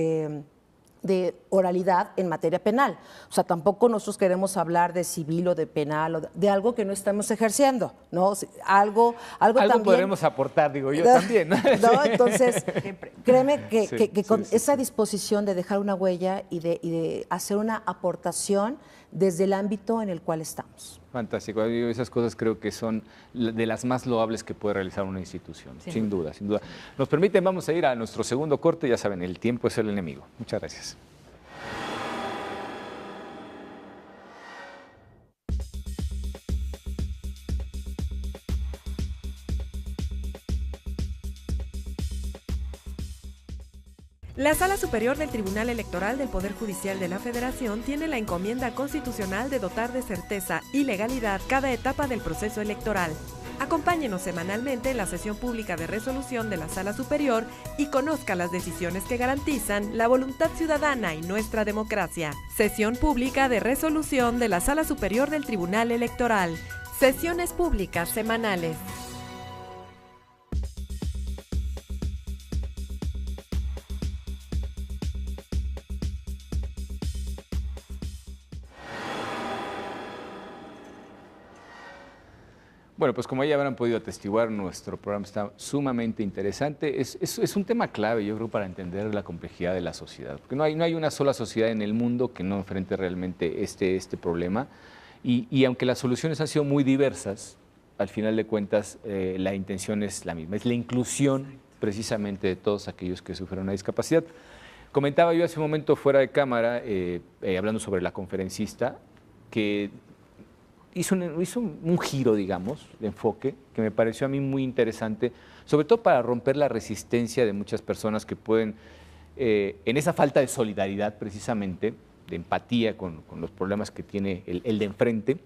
C: de oralidad en materia penal. O sea, tampoco nosotros queremos hablar de civil o de penal o de algo que no estamos ejerciendo, ¿no? Algo también
B: podremos aportar, digo yo también, ¿no?
C: ¿no? Entonces, créeme que con esa disposición de dejar una huella y de hacer una aportación desde el ámbito en el cual estamos.
B: Fantástico. Esas cosas creo que son de las más loables que puede realizar una institución, sin duda, sin duda. Nos permiten, vamos a ir a nuestro segundo corte, ya saben, el tiempo es el enemigo. Muchas gracias.
A: La Sala Superior del Tribunal Electoral del Poder Judicial de la Federación tiene la encomienda constitucional de dotar de certeza y legalidad cada etapa del proceso electoral. Acompáñenos semanalmente en la sesión pública de resolución de la Sala Superior y conozca las decisiones que garantizan la voluntad ciudadana y nuestra democracia. Sesión pública de resolución de la Sala Superior del Tribunal Electoral. Sesiones públicas semanales.
B: Bueno, pues como ya habrán podido atestiguar, nuestro programa está sumamente interesante. Es un tema clave, yo creo, para entender la complejidad de la sociedad. Porque no hay una sola sociedad en el mundo que no enfrente realmente este problema. Y aunque las soluciones han sido muy diversas, al final de cuentas la intención es la misma. Es la inclusión precisamente de todos aquellos que sufren una discapacidad. Comentaba yo hace un momento fuera de cámara, hablando sobre la conferencista, que hizo un giro, digamos, de enfoque, que me pareció a mí muy interesante, sobre todo para romper la resistencia de muchas personas que pueden, en esa falta de solidaridad precisamente, de empatía con los problemas que tiene el de enfrente,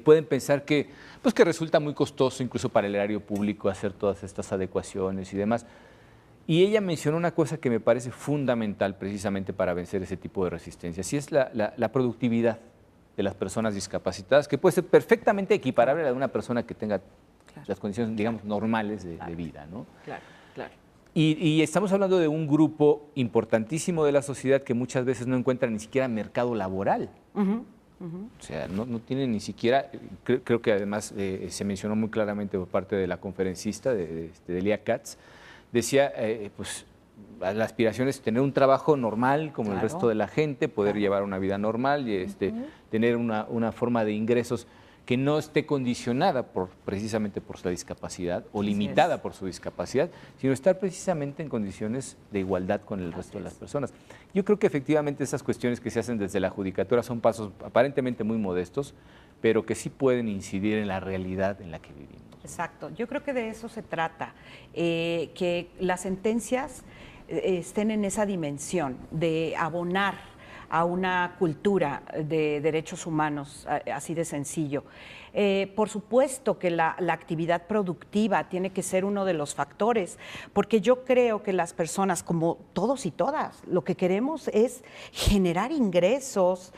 B: pueden pensar que, pues que resulta muy costoso incluso para el erario público hacer todas estas adecuaciones y demás. Y ella mencionó una cosa que me parece fundamental precisamente para vencer ese tipo de resistencias, y es la productividad de las personas discapacitadas, que puede ser perfectamente equiparable a la de una persona que tenga las condiciones, digamos, normales de vida, ¿no?
D: Claro, claro.
B: Y estamos hablando de un grupo importantísimo de la sociedad que muchas veces no encuentra ni siquiera mercado laboral. O sea, no tiene ni siquiera, creo que además se mencionó muy claramente por parte de la conferencista, de Delia Katz, decía, pues la aspiración es tener un trabajo normal como el resto de la gente, poder llevar una vida normal y tener una forma de ingresos que no esté condicionada precisamente por su discapacidad o limitada por su discapacidad, sino estar precisamente en condiciones de igualdad con el resto de las personas. Yo creo que efectivamente esas cuestiones que se hacen desde la judicatura son pasos aparentemente muy modestos, pero que sí pueden incidir en la realidad en la que vivimos.
D: Exacto, yo creo que de eso se trata, que las sentencias estén en esa dimensión de abonar a una cultura de derechos humanos, así de sencillo. Por supuesto que la actividad productiva tiene que ser uno de los factores, porque yo creo que las personas, como todos y todas, lo que queremos es generar ingresos.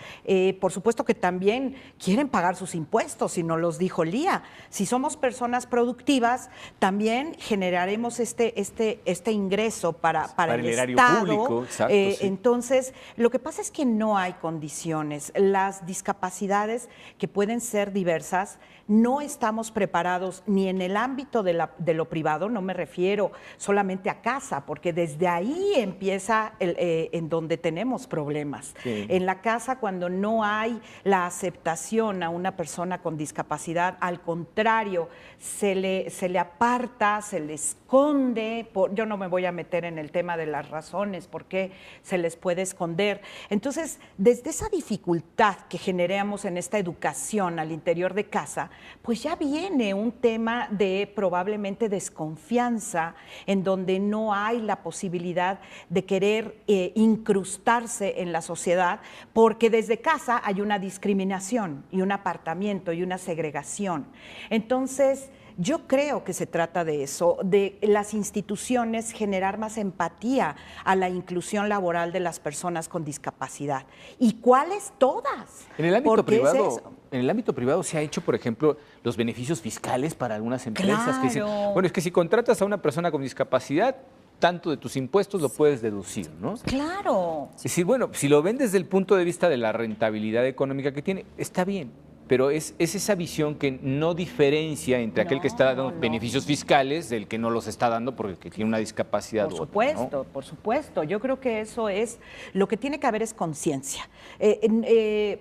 D: Por supuesto que también quieren pagar sus impuestos, y nos los dijo Lía. Si somos personas productivas, también generaremos este ingreso para el
B: erario
D: Estado.
B: Público, exacto, sí.
D: Entonces, lo que pasa es que no hay condiciones. Las discapacidades, que pueden ser diversas, no estamos preparados ni en el ámbito de lo privado, no me refiero solamente a casa, porque desde ahí empieza en donde tenemos problemas.
B: Sí.
D: En la casa, cuando no hay la aceptación a una persona con discapacidad, al contrario, se le aparta, se le esconde. Yo no me voy a meter en el tema de las razones por qué se les puede esconder. Entonces, desde esa dificultad que generamos en esta educación al interior de casa, pues ya viene un tema de probablemente desconfianza, en donde no hay la posibilidad de querer incrustarse en la sociedad, porque desde casa hay una discriminación y un apartamiento y una segregación. Entonces, yo creo que se trata de eso, de las instituciones generar más empatía a la inclusión laboral de las personas con discapacidad. ¿Y cuáles? Todas.
B: En el ámbito
D: Porque es
B: privado,
D: eso.
B: en el ámbito privado se ha hecho, por ejemplo, los beneficios fiscales para algunas empresas que dicen,
D: Claro.
B: bueno, es que si contratas a una persona con discapacidad, tanto de tus impuestos lo puedes deducir, ¿no?
D: Claro.
B: Es decir, bueno, si lo ven desde el punto de vista de la rentabilidad económica que tiene, está bien. Pero es esa visión que no diferencia entre aquel que está dando beneficios fiscales del que no los está dando porque tiene una discapacidad.
D: Por
B: u otra,
D: supuesto,
B: ¿no?
D: por supuesto. Yo creo que eso es, lo que tiene que haber es conciencia.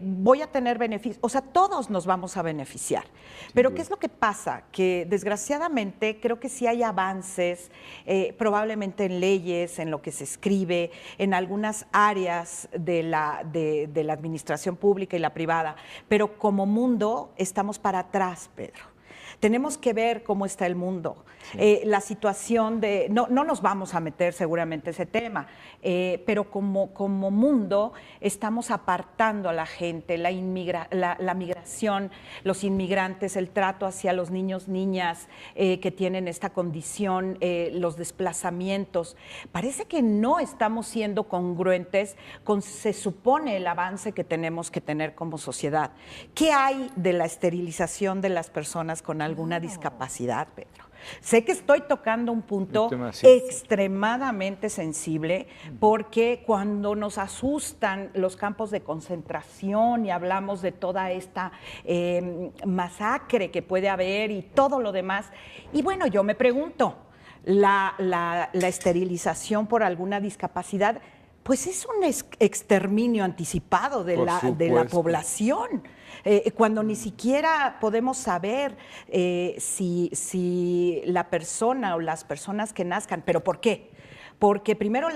D: Voy a tener beneficios, o sea, todos nos vamos a beneficiar. Pero ¿qué es lo que pasa? Que desgraciadamente creo que sí hay avances, probablemente en leyes, en lo que se escribe, en algunas áreas de la administración pública y la privada, pero como mundo estamos para atrás, Pedro. Tenemos que ver cómo está el mundo. La situación de... No nos vamos a meter seguramente ese tema, pero como mundo estamos apartando a la gente, la migración, los inmigrantes, el trato hacia los niños, niñas que tienen esta condición, los desplazamientos. Parece que no estamos siendo congruentes con, se supone, el avance que tenemos que tener como sociedad. ¿Qué hay de la esterilización de las personas con alguna discapacidad, Pedro? Sé que estoy tocando un punto extremadamente sensible, porque cuando nos asustan los campos de concentración y hablamos de toda esta masacre que puede haber y todo lo demás, y bueno, yo me pregunto, la esterilización por alguna discapacidad, pues es un exterminio anticipado de la población. Cuando ni siquiera podemos saber si la persona o las personas que nazcan, ¿pero por qué? Porque primero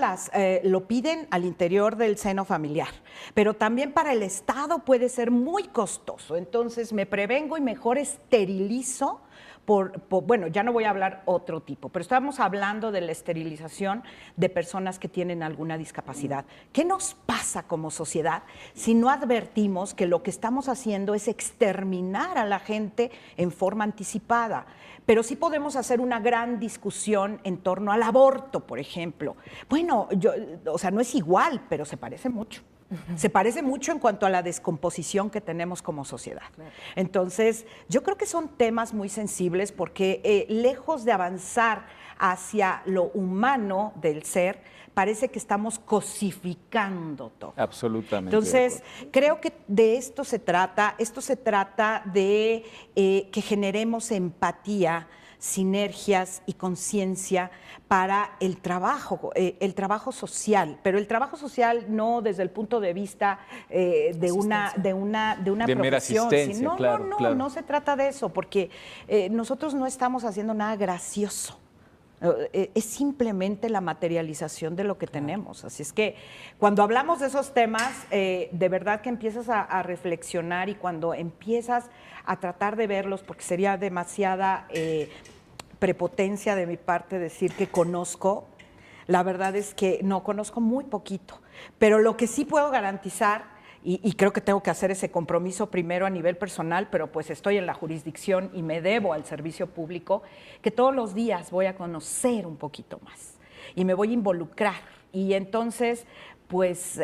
D: lo piden al interior del seno familiar, pero también para el Estado puede ser muy costoso. Entonces me prevengo y mejor esterilizo, bueno, ya no voy a hablar otro tipo, pero estamos hablando de la esterilización de personas que tienen alguna discapacidad. ¿Qué nos pasa como sociedad si no advertimos que lo que estamos haciendo es exterminar a la gente en forma anticipada? Pero sí podemos hacer una gran discusión en torno al aborto, por ejemplo. Bueno, o sea, no es igual, pero se parece mucho. Se parece mucho en cuanto a la descomposición que tenemos como sociedad. Entonces, yo creo que son temas muy sensibles porque lejos de avanzar hacia lo humano del ser, parece que estamos cosificando todo.
B: Absolutamente.
D: Entonces, creo que de esto se trata de que generemos empatía, sinergias y conciencia para el trabajo social, pero el trabajo social no desde el punto de vista de una
B: mera
D: profesión.
B: asistencia,
D: No,
B: claro, claro.
D: no se trata de eso, porque nosotros no estamos haciendo nada gracioso. Es simplemente la materialización de lo que tenemos. Así es que cuando hablamos de esos temas, de verdad que empiezas a reflexionar, y cuando empiezas a tratar de verlos, porque sería demasiada prepotencia de mi parte decir que conozco, la verdad es que no conozco muy poquito, pero lo que sí puedo garantizar, y creo que tengo que hacer ese compromiso primero a nivel personal, pero pues estoy en la jurisdicción y me debo al servicio público, que todos los días voy a conocer un poquito más y me voy a involucrar. Y entonces, pues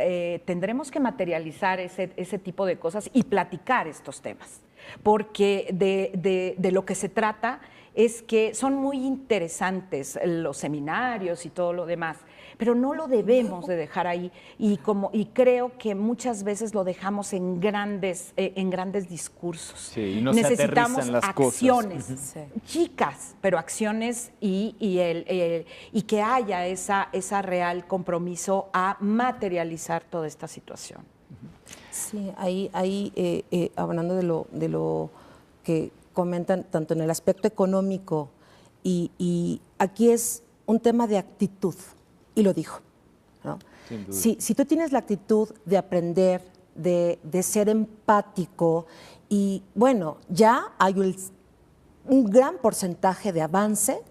D: tendremos que materializar ese tipo de cosas y platicar estos temas, porque de lo que se trata es que son muy interesantes los seminarios y todo lo demás, pero no lo debemos de dejar ahí, y creo que muchas veces lo dejamos en grandes discursos.
B: Sí, y no se aterrizan las
D: acciones,
B: cosas.
D: chicas, pero acciones y que haya esa real compromiso a materializar toda esta situación.
C: Sí, ahí hablando de lo que comentan tanto en el aspecto económico y aquí es un tema de actitud, y lo dijo, ¿no? Si tú tienes la actitud de aprender, de ser empático, y bueno, ya hay un gran porcentaje de avance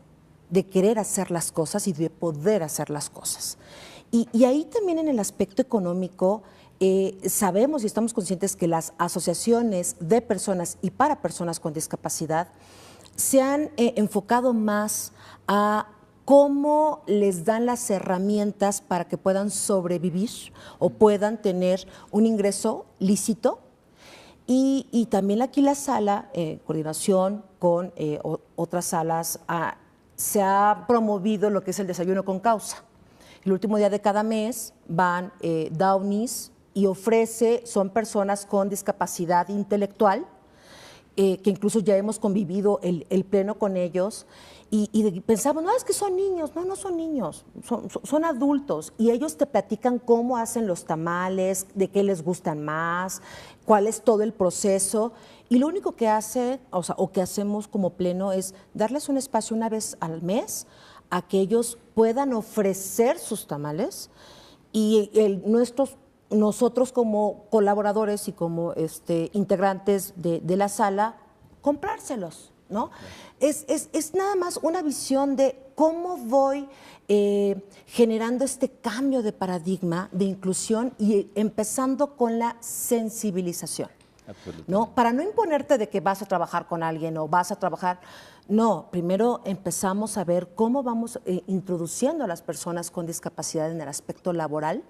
C: de querer hacer las cosas y de poder hacer las cosas. Y ahí también en el aspecto económico, sabemos y estamos conscientes que las asociaciones de personas y para personas con discapacidad se han enfocado más a cómo les dan las herramientas para que puedan sobrevivir o puedan tener un ingreso lícito. Y también aquí la sala, en coordinación con otras salas, se ha promovido lo que es el desayuno con causa. El último día de cada mes van Downies y son personas con discapacidad intelectual, que incluso ya hemos convivido el pleno con ellos, y pensamos, no, es que son niños. No son niños, son adultos, y ellos te platican cómo hacen los tamales, de qué les gustan más, cuál es todo el proceso, y lo único que hacen, o que hacemos como pleno, es darles un espacio una vez al mes a que ellos puedan ofrecer sus tamales, y nosotros como colaboradores y como integrantes de la sala, comprárselos, ¿no? Es nada más una visión de cómo voy generando este cambio de paradigma de inclusión y empezando con la sensibilización, ¿no? Para no imponerte de que vas a trabajar con alguien o vas a trabajar. No, primero empezamos a ver cómo vamos introduciendo a las personas con discapacidad en el aspecto laboral,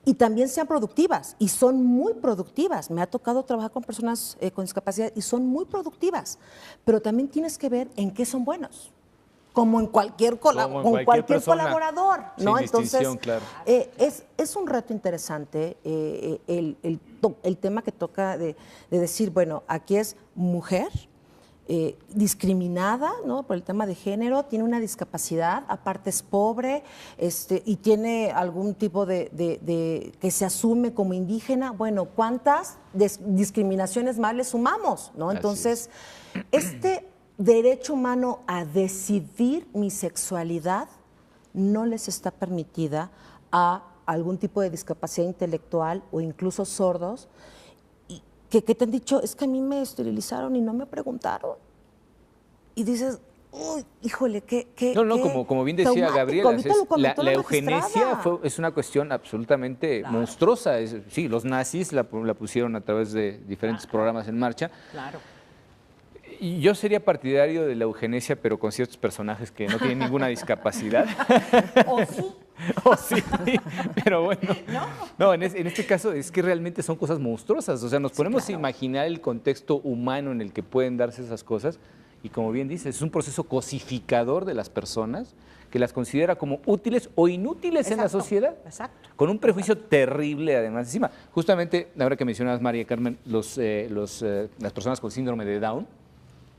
C: y también sean productivas, y son muy productivas. Me ha tocado trabajar con personas con discapacidad y son muy productivas, pero también tienes que ver en qué son buenos, como en cualquier colaborador, ¿no? Entonces, claro. Es un reto interesante el tema que toca de decir, bueno, aquí es mujer, discriminada, ¿no? Por el tema de género, tiene una discapacidad, aparte es pobre, y tiene algún tipo de que se asume como indígena. Bueno, ¿cuántas discriminaciones más le sumamos, ¿no? Entonces, este derecho humano a decidir mi sexualidad no les está permitida a algún tipo de discapacidad intelectual o incluso sordos, que te han dicho, es que a mí me esterilizaron y no me preguntaron. y dices, uy, híjole, qué
B: como bien decía
C: traumático.
B: Gabriela,
C: Ahorita lo comentó
B: la
C: magistrada.
B: eugenesia es una cuestión absolutamente monstruosa. Sí, los nazis la pusieron a través de diferentes programas en marcha.
D: Claro.
B: Y yo sería partidario de la eugenesia, pero con ciertos personajes que no tienen ninguna discapacidad.
D: O sí.
B: O sí, pero bueno. No, en este caso es que realmente son cosas monstruosas. O sea, nos ponemos a imaginar el contexto humano en el que pueden darse esas cosas. Y como bien dices, es un proceso cosificador de las personas que las considera como útiles o inútiles en la sociedad.
D: Exacto.
B: Con un prejuicio terrible, además. Encima, justamente, ahora que mencionabas, María Carmen, las personas con síndrome de Down.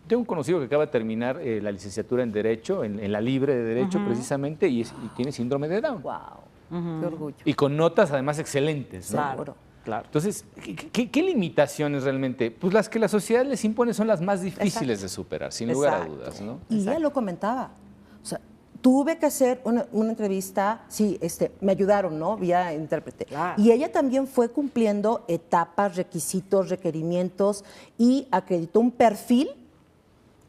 B: Tengo un conocido que acaba de terminar la licenciatura en Derecho, en la Libre de Derecho, precisamente, y tiene síndrome de Down.
C: Wow, qué orgullo.
B: Y con notas, además, excelentes, ¿no?
C: Claro.
B: Entonces, ¿qué limitaciones realmente? Pues las que la sociedad les impone son las más difíciles de superar, sin lugar a dudas, ¿no?
C: Y ella lo comentaba. O sea, tuve que hacer una entrevista, sí, me ayudaron, ¿no? Vía intérprete.
D: Claro.
C: Y ella también fue cumpliendo etapas, requisitos, requerimientos y acreditó un perfil,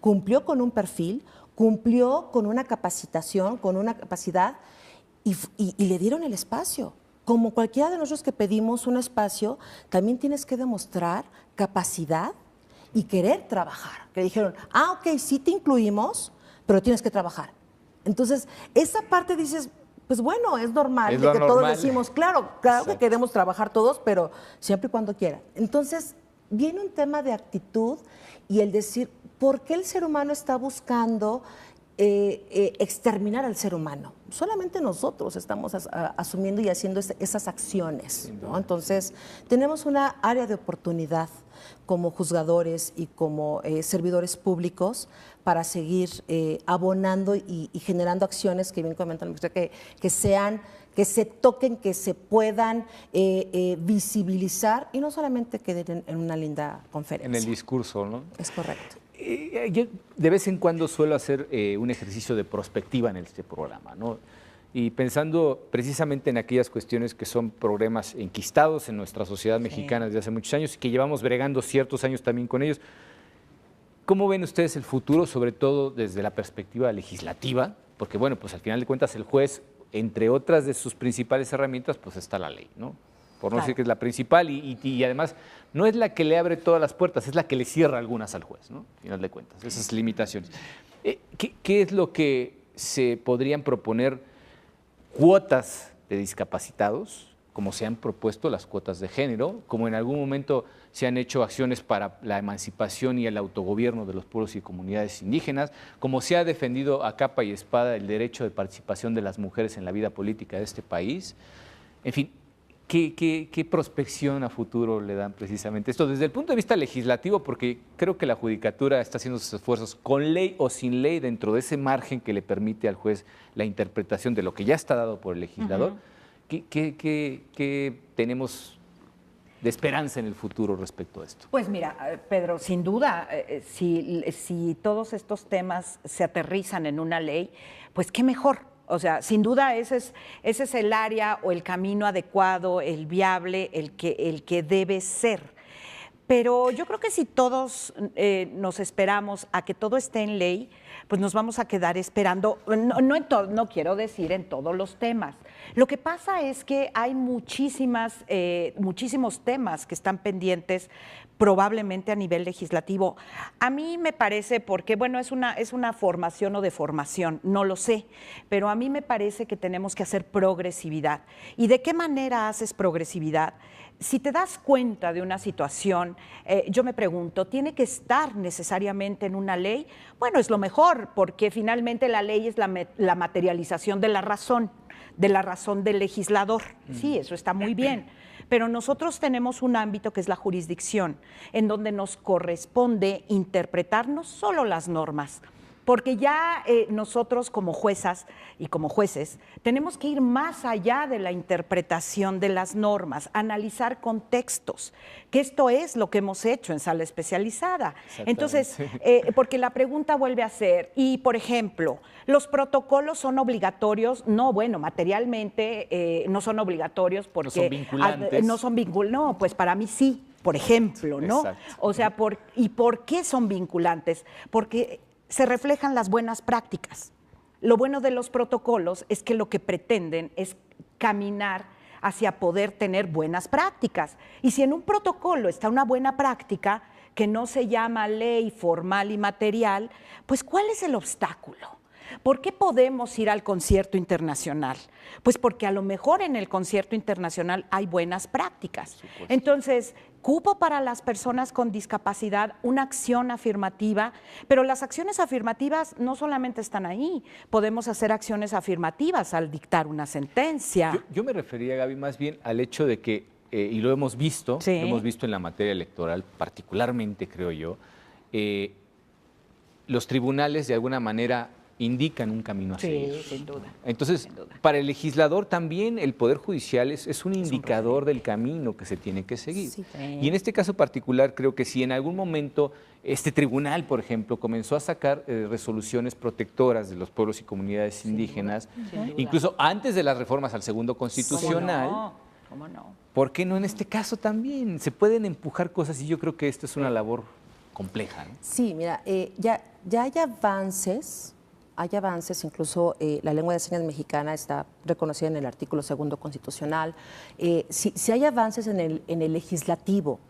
C: cumplió con un perfil, cumplió con una capacitación, con una capacidad y le dieron el espacio. Como cualquiera de nosotros que pedimos un espacio, también tienes que demostrar capacidad y querer trabajar. Que dijeron, ok, sí te incluimos, pero tienes que trabajar. Entonces, esa parte dices, pues bueno, es normal, de que todos decimos, claro que queremos trabajar todos, pero siempre y cuando quieran. Entonces, viene un tema de actitud y el decir, ¿por qué el ser humano está buscando exterminar al ser humano? Solamente nosotros estamos asumiendo y haciendo esas acciones, ¿no? Entonces, tenemos una área de oportunidad como juzgadores y como servidores públicos para seguir abonando y generando acciones que bien comentan, que se toquen, que se puedan visibilizar y no solamente queden en una linda conferencia.
B: En el discurso, ¿no?
C: Es correcto.
B: Yo de vez en cuando suelo hacer un ejercicio de prospectiva en este programa, ¿no? Y pensando precisamente en aquellas cuestiones que son problemas enquistados en nuestra sociedad mexicana desde hace muchos años y que llevamos bregando ciertos años también con ellos. ¿Cómo ven ustedes el futuro, sobre todo desde la perspectiva legislativa? Porque, bueno, pues al final de cuentas el juez, entre otras de sus principales herramientas, pues está la ley, ¿no? Por no decir que es la principal y además no es la que le abre todas las puertas, es la que le cierra algunas al juez, ¿no? Al final de cuentas, esas limitaciones. ¿Qué es lo que se podrían proponer? Cuotas de discapacitados, como se han propuesto las cuotas de género, como en algún momento se han hecho acciones para la emancipación y el autogobierno de los pueblos y comunidades indígenas, como se ha defendido a capa y espada el derecho de participación de las mujeres en la vida política de este país. En fin, ¿qué prospección a futuro le dan precisamente esto? Desde el punto de vista legislativo, porque creo que la Judicatura está haciendo sus esfuerzos con ley o sin ley dentro de ese margen que le permite al juez la interpretación de lo que ya está dado por el legislador. ¿Qué tenemos de esperanza en el futuro respecto a esto?
D: Pues mira, Pedro, sin duda, si todos estos temas se aterrizan en una ley, pues qué mejor. O sea, sin duda ese es el área o el camino adecuado, el viable, el que debe ser. Pero yo creo que si todos nos esperamos a que todo esté en ley, pues nos vamos a quedar esperando, no quiero decir en todos los temas. Lo que pasa es que hay muchísimos temas que están pendientes probablemente a nivel legislativo. A mí me parece, porque bueno, es una formación o deformación, no lo sé, pero a mí me parece que tenemos que hacer progresividad. ¿Y de qué manera haces progresividad? Si te das cuenta de una situación, yo me pregunto, ¿tiene que estar necesariamente en una ley? Bueno, es lo mejor, porque finalmente la ley es la materialización de la razón del legislador. Sí, eso está muy bien. Pero nosotros tenemos un ámbito que es la jurisdicción, en donde nos corresponde interpretar no solo las normas, porque ya nosotros como juezas y como jueces tenemos que ir más allá de la interpretación de las normas, analizar contextos, que esto es lo que hemos hecho en sala especializada. Entonces, porque la pregunta vuelve a ser, y por ejemplo, ¿los protocolos son obligatorios? No, bueno, materialmente no son obligatorios porque...
B: No son vinculantes.
D: No, pues para mí sí, por ejemplo, ¿no?
B: Exacto.
D: O sea, ¿y por qué son vinculantes? Porque se reflejan las buenas prácticas. Lo bueno de los protocolos es que lo que pretenden es caminar hacia poder tener buenas prácticas. Y si en un protocolo está una buena práctica que no se llama ley formal y material, pues ¿cuál es el obstáculo? ¿Por qué podemos ir al concierto internacional? Pues porque a lo mejor en el concierto internacional hay buenas prácticas. Entonces, cupo para las personas con discapacidad, una acción afirmativa, pero las acciones afirmativas no solamente están ahí, podemos hacer acciones afirmativas al dictar una sentencia.
B: Yo me refería, Gaby, más bien al hecho de que, y lo hemos visto,
D: Sí.
B: lo hemos visto en la materia electoral, particularmente creo yo, los tribunales de alguna manera indican un camino a seguir.
D: Sí, sin duda.
B: Entonces,
D: sin duda.
B: para el legislador también el Poder Judicial es un indicador del camino que se tiene que seguir.
C: Sí.
B: Y en este caso particular, creo que si en algún momento este tribunal, por ejemplo, comenzó a sacar resoluciones protectoras de los pueblos y comunidades indígenas, incluso antes de las reformas al segundo constitucional,
D: ¿Cómo no?
B: ¿por qué no en este caso también? Se pueden empujar cosas y yo creo que esto es una labor compleja, ¿no?
C: Sí, mira, ya hay avances. Hay avances, incluso la lengua de señas mexicana está reconocida en el artículo 2 constitucional. Si hay avances en el legislativo,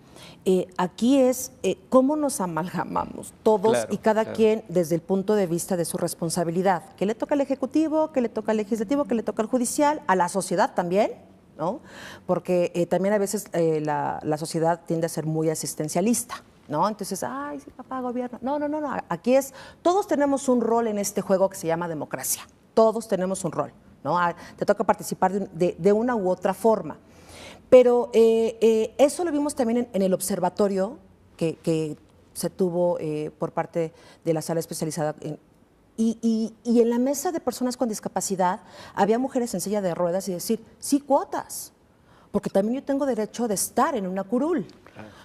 C: aquí es cómo nos amalgamamos todos
B: Claro,
C: y cada
B: claro.
C: quien desde el punto de vista de su responsabilidad. ¿Qué le toca al Ejecutivo? ¿Qué le toca al Legislativo? ¿Qué le toca al Judicial? ¿A la sociedad también? ¿No? Porque también a veces la sociedad tiende a ser muy asistencialista, ¿no? Entonces, ay, sí, papá, gobierno. No. Aquí todos tenemos un rol en este juego que se llama democracia. Todos tenemos un rol, ¿no? Te toca participar de una u otra forma. Pero eso lo vimos también en el observatorio que se tuvo por parte de la sala especializada. Y en la mesa de personas con discapacidad había mujeres en silla de ruedas y decir, sí, cuotas, porque también yo tengo derecho de estar en una curul,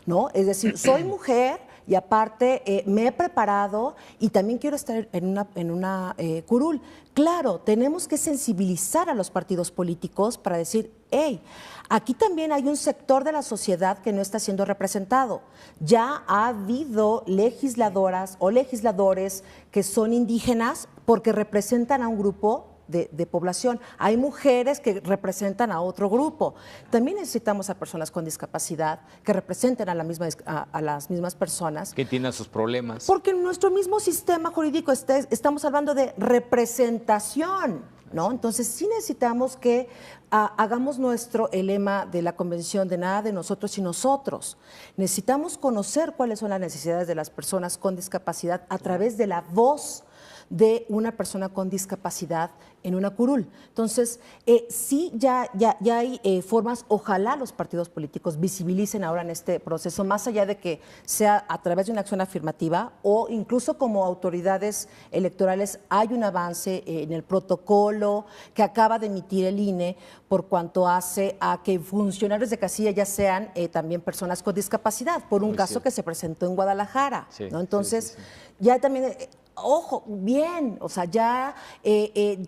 C: ¿no? Es decir, soy mujer y aparte me he preparado y también quiero estar en una curul. Claro, tenemos que sensibilizar a los partidos políticos para decir, hey, aquí también hay un sector de la sociedad que no está siendo representado. Ya ha habido legisladoras o legisladores que son indígenas porque representan a un grupo de población. Hay mujeres que representan a otro grupo. También necesitamos a personas con discapacidad que representen a las mismas personas.
B: Que entiendan sus problemas.
C: Porque en nuestro mismo sistema jurídico estamos hablando de representación, ¿no? Entonces sí necesitamos que hagamos nuestro el lema de la convención de nada de nosotros y nosotros. Necesitamos conocer cuáles son las necesidades de las personas con discapacidad a través de la voz de una persona con discapacidad en una curul. Entonces, sí, ya hay formas, ojalá los partidos políticos visibilicen ahora en este proceso, más allá de que sea a través de una acción afirmativa o incluso como autoridades electorales, hay un avance en el protocolo que acaba de emitir el INE por cuanto hace a que funcionarios de casilla ya sean también personas con discapacidad, por un caso que se presentó en Guadalajara,
B: Sí,
C: ¿no? Entonces,
B: sí.
C: ya también... Ojo, bien, o sea, ya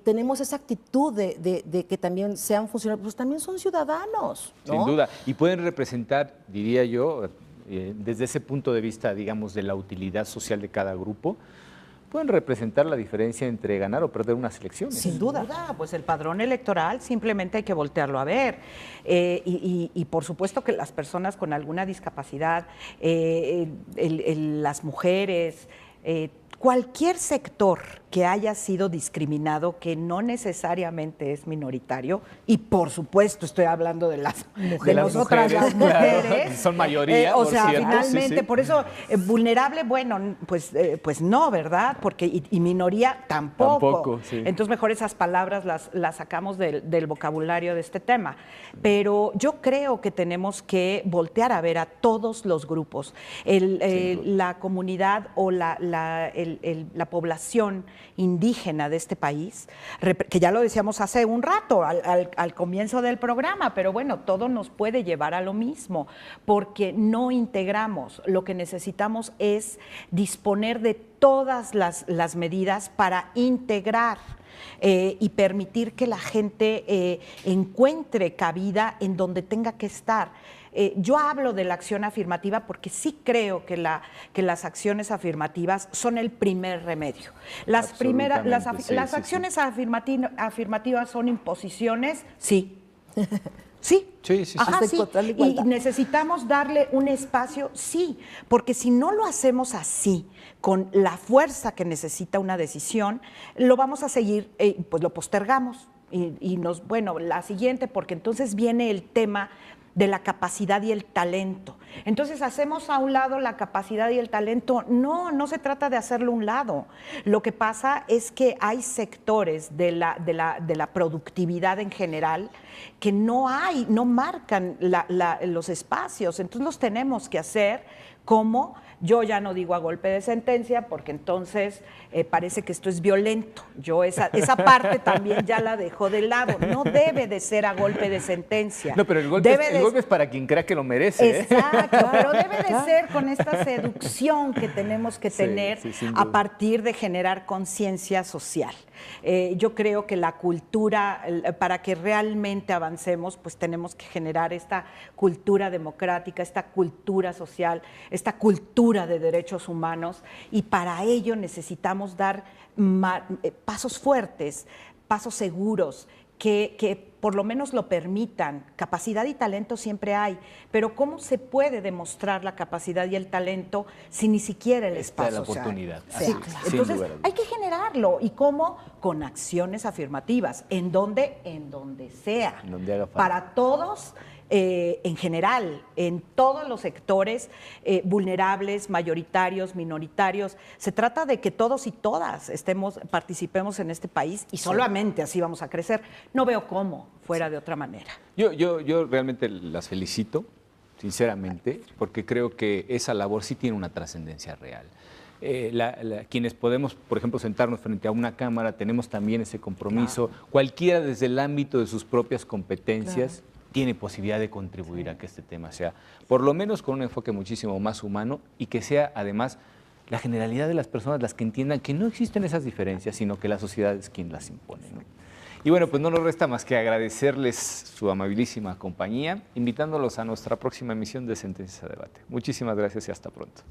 C: tenemos esa actitud de que también sean funcionarios, pues también son ciudadanos, ¿no?
B: Sin duda. Y pueden representar, diría yo, desde ese punto de vista, digamos, de la utilidad social de cada grupo, pueden representar la diferencia entre ganar o perder unas elecciones.
C: Sin duda.
D: Pues el padrón electoral simplemente hay que voltearlo a ver. Y por supuesto que las personas con alguna discapacidad, las mujeres, cualquier sector que haya sido discriminado, que no necesariamente es minoritario, y por supuesto estoy hablando de las nosotras las mujeres,
B: claro, son mayoría,
D: o
B: por
D: sea,
B: cierto,
D: finalmente,
B: sí, sí.
D: por eso, vulnerable, bueno, pues no, ¿verdad? Porque y minoría tampoco.
B: Sí.
D: Entonces mejor esas palabras las sacamos del vocabulario de este tema. Pero yo creo que tenemos que voltear a ver a todos los grupos. La comunidad o la población indígena de este país, que ya lo decíamos hace un rato, al comienzo del programa, pero bueno, todo nos puede llevar a lo mismo, porque no integramos. Lo que necesitamos es disponer de todas las medidas para integrar. y permitir que la gente encuentre cabida en donde tenga que estar. Yo hablo de la acción afirmativa porque sí creo que las acciones afirmativas son el primer remedio. Las acciones afirmativas son imposiciones, sí. Sí. Ajá, sí. Y necesitamos darle un espacio, sí, porque si no lo hacemos así, con la fuerza que necesita una decisión, lo vamos a seguir, pues lo postergamos. La siguiente, porque entonces viene el tema de la capacidad y el talento. Entonces, ¿hacemos a un lado la capacidad y el talento? No se trata de hacerlo a un lado. Lo que pasa es que hay sectores de la productividad en general que no marcan los espacios. Entonces, los tenemos que hacer como, yo ya no digo a golpe de sentencia, porque entonces parece que esto es violento. Yo esa parte también ya la dejo de lado. No debe de ser a golpe de sentencia.
B: No, pero el golpe es para quien crea que lo merece.
D: Exacto, pero debe de ser con esta seducción que tenemos que tener a partir de generar conciencia social. Yo creo que la cultura, para que realmente avancemos, pues tenemos que generar esta cultura democrática, esta cultura social, esta cultura de derechos humanos, y para ello necesitamos dar pasos fuertes, pasos seguros, que por lo menos lo permitan. Capacidad y talento siempre hay, pero ¿cómo se puede demostrar la capacidad y el talento si ni siquiera el espacio?
B: La oportunidad.
D: Sí, claro. Entonces hay que generarlo. ¿Y cómo? Con acciones afirmativas. ¿En dónde? En donde sea.
B: En donde haga falta.
D: Para todos. En general, en todos los sectores vulnerables, mayoritarios, minoritarios. Se trata de que todos y todas participemos en este país, y solamente así vamos a crecer. No veo cómo fuera de otra manera.
B: Yo realmente las felicito, sinceramente, porque creo que esa labor sí tiene una trascendencia real. Quienes podemos, por ejemplo, sentarnos frente a una cámara, tenemos también ese compromiso. Claro. Cualquiera desde el ámbito de sus propias competencias, claro, tiene posibilidad de contribuir a que este tema sea, por lo menos con un enfoque muchísimo más humano, y que sea además la generalidad de las personas las que entiendan que no existen esas diferencias, sino que la sociedad es quien las impone, ¿no? Y bueno, pues no nos resta más que agradecerles su amabilísima compañía, invitándolos a nuestra próxima emisión de Sentencias a Debate. Muchísimas gracias y hasta pronto.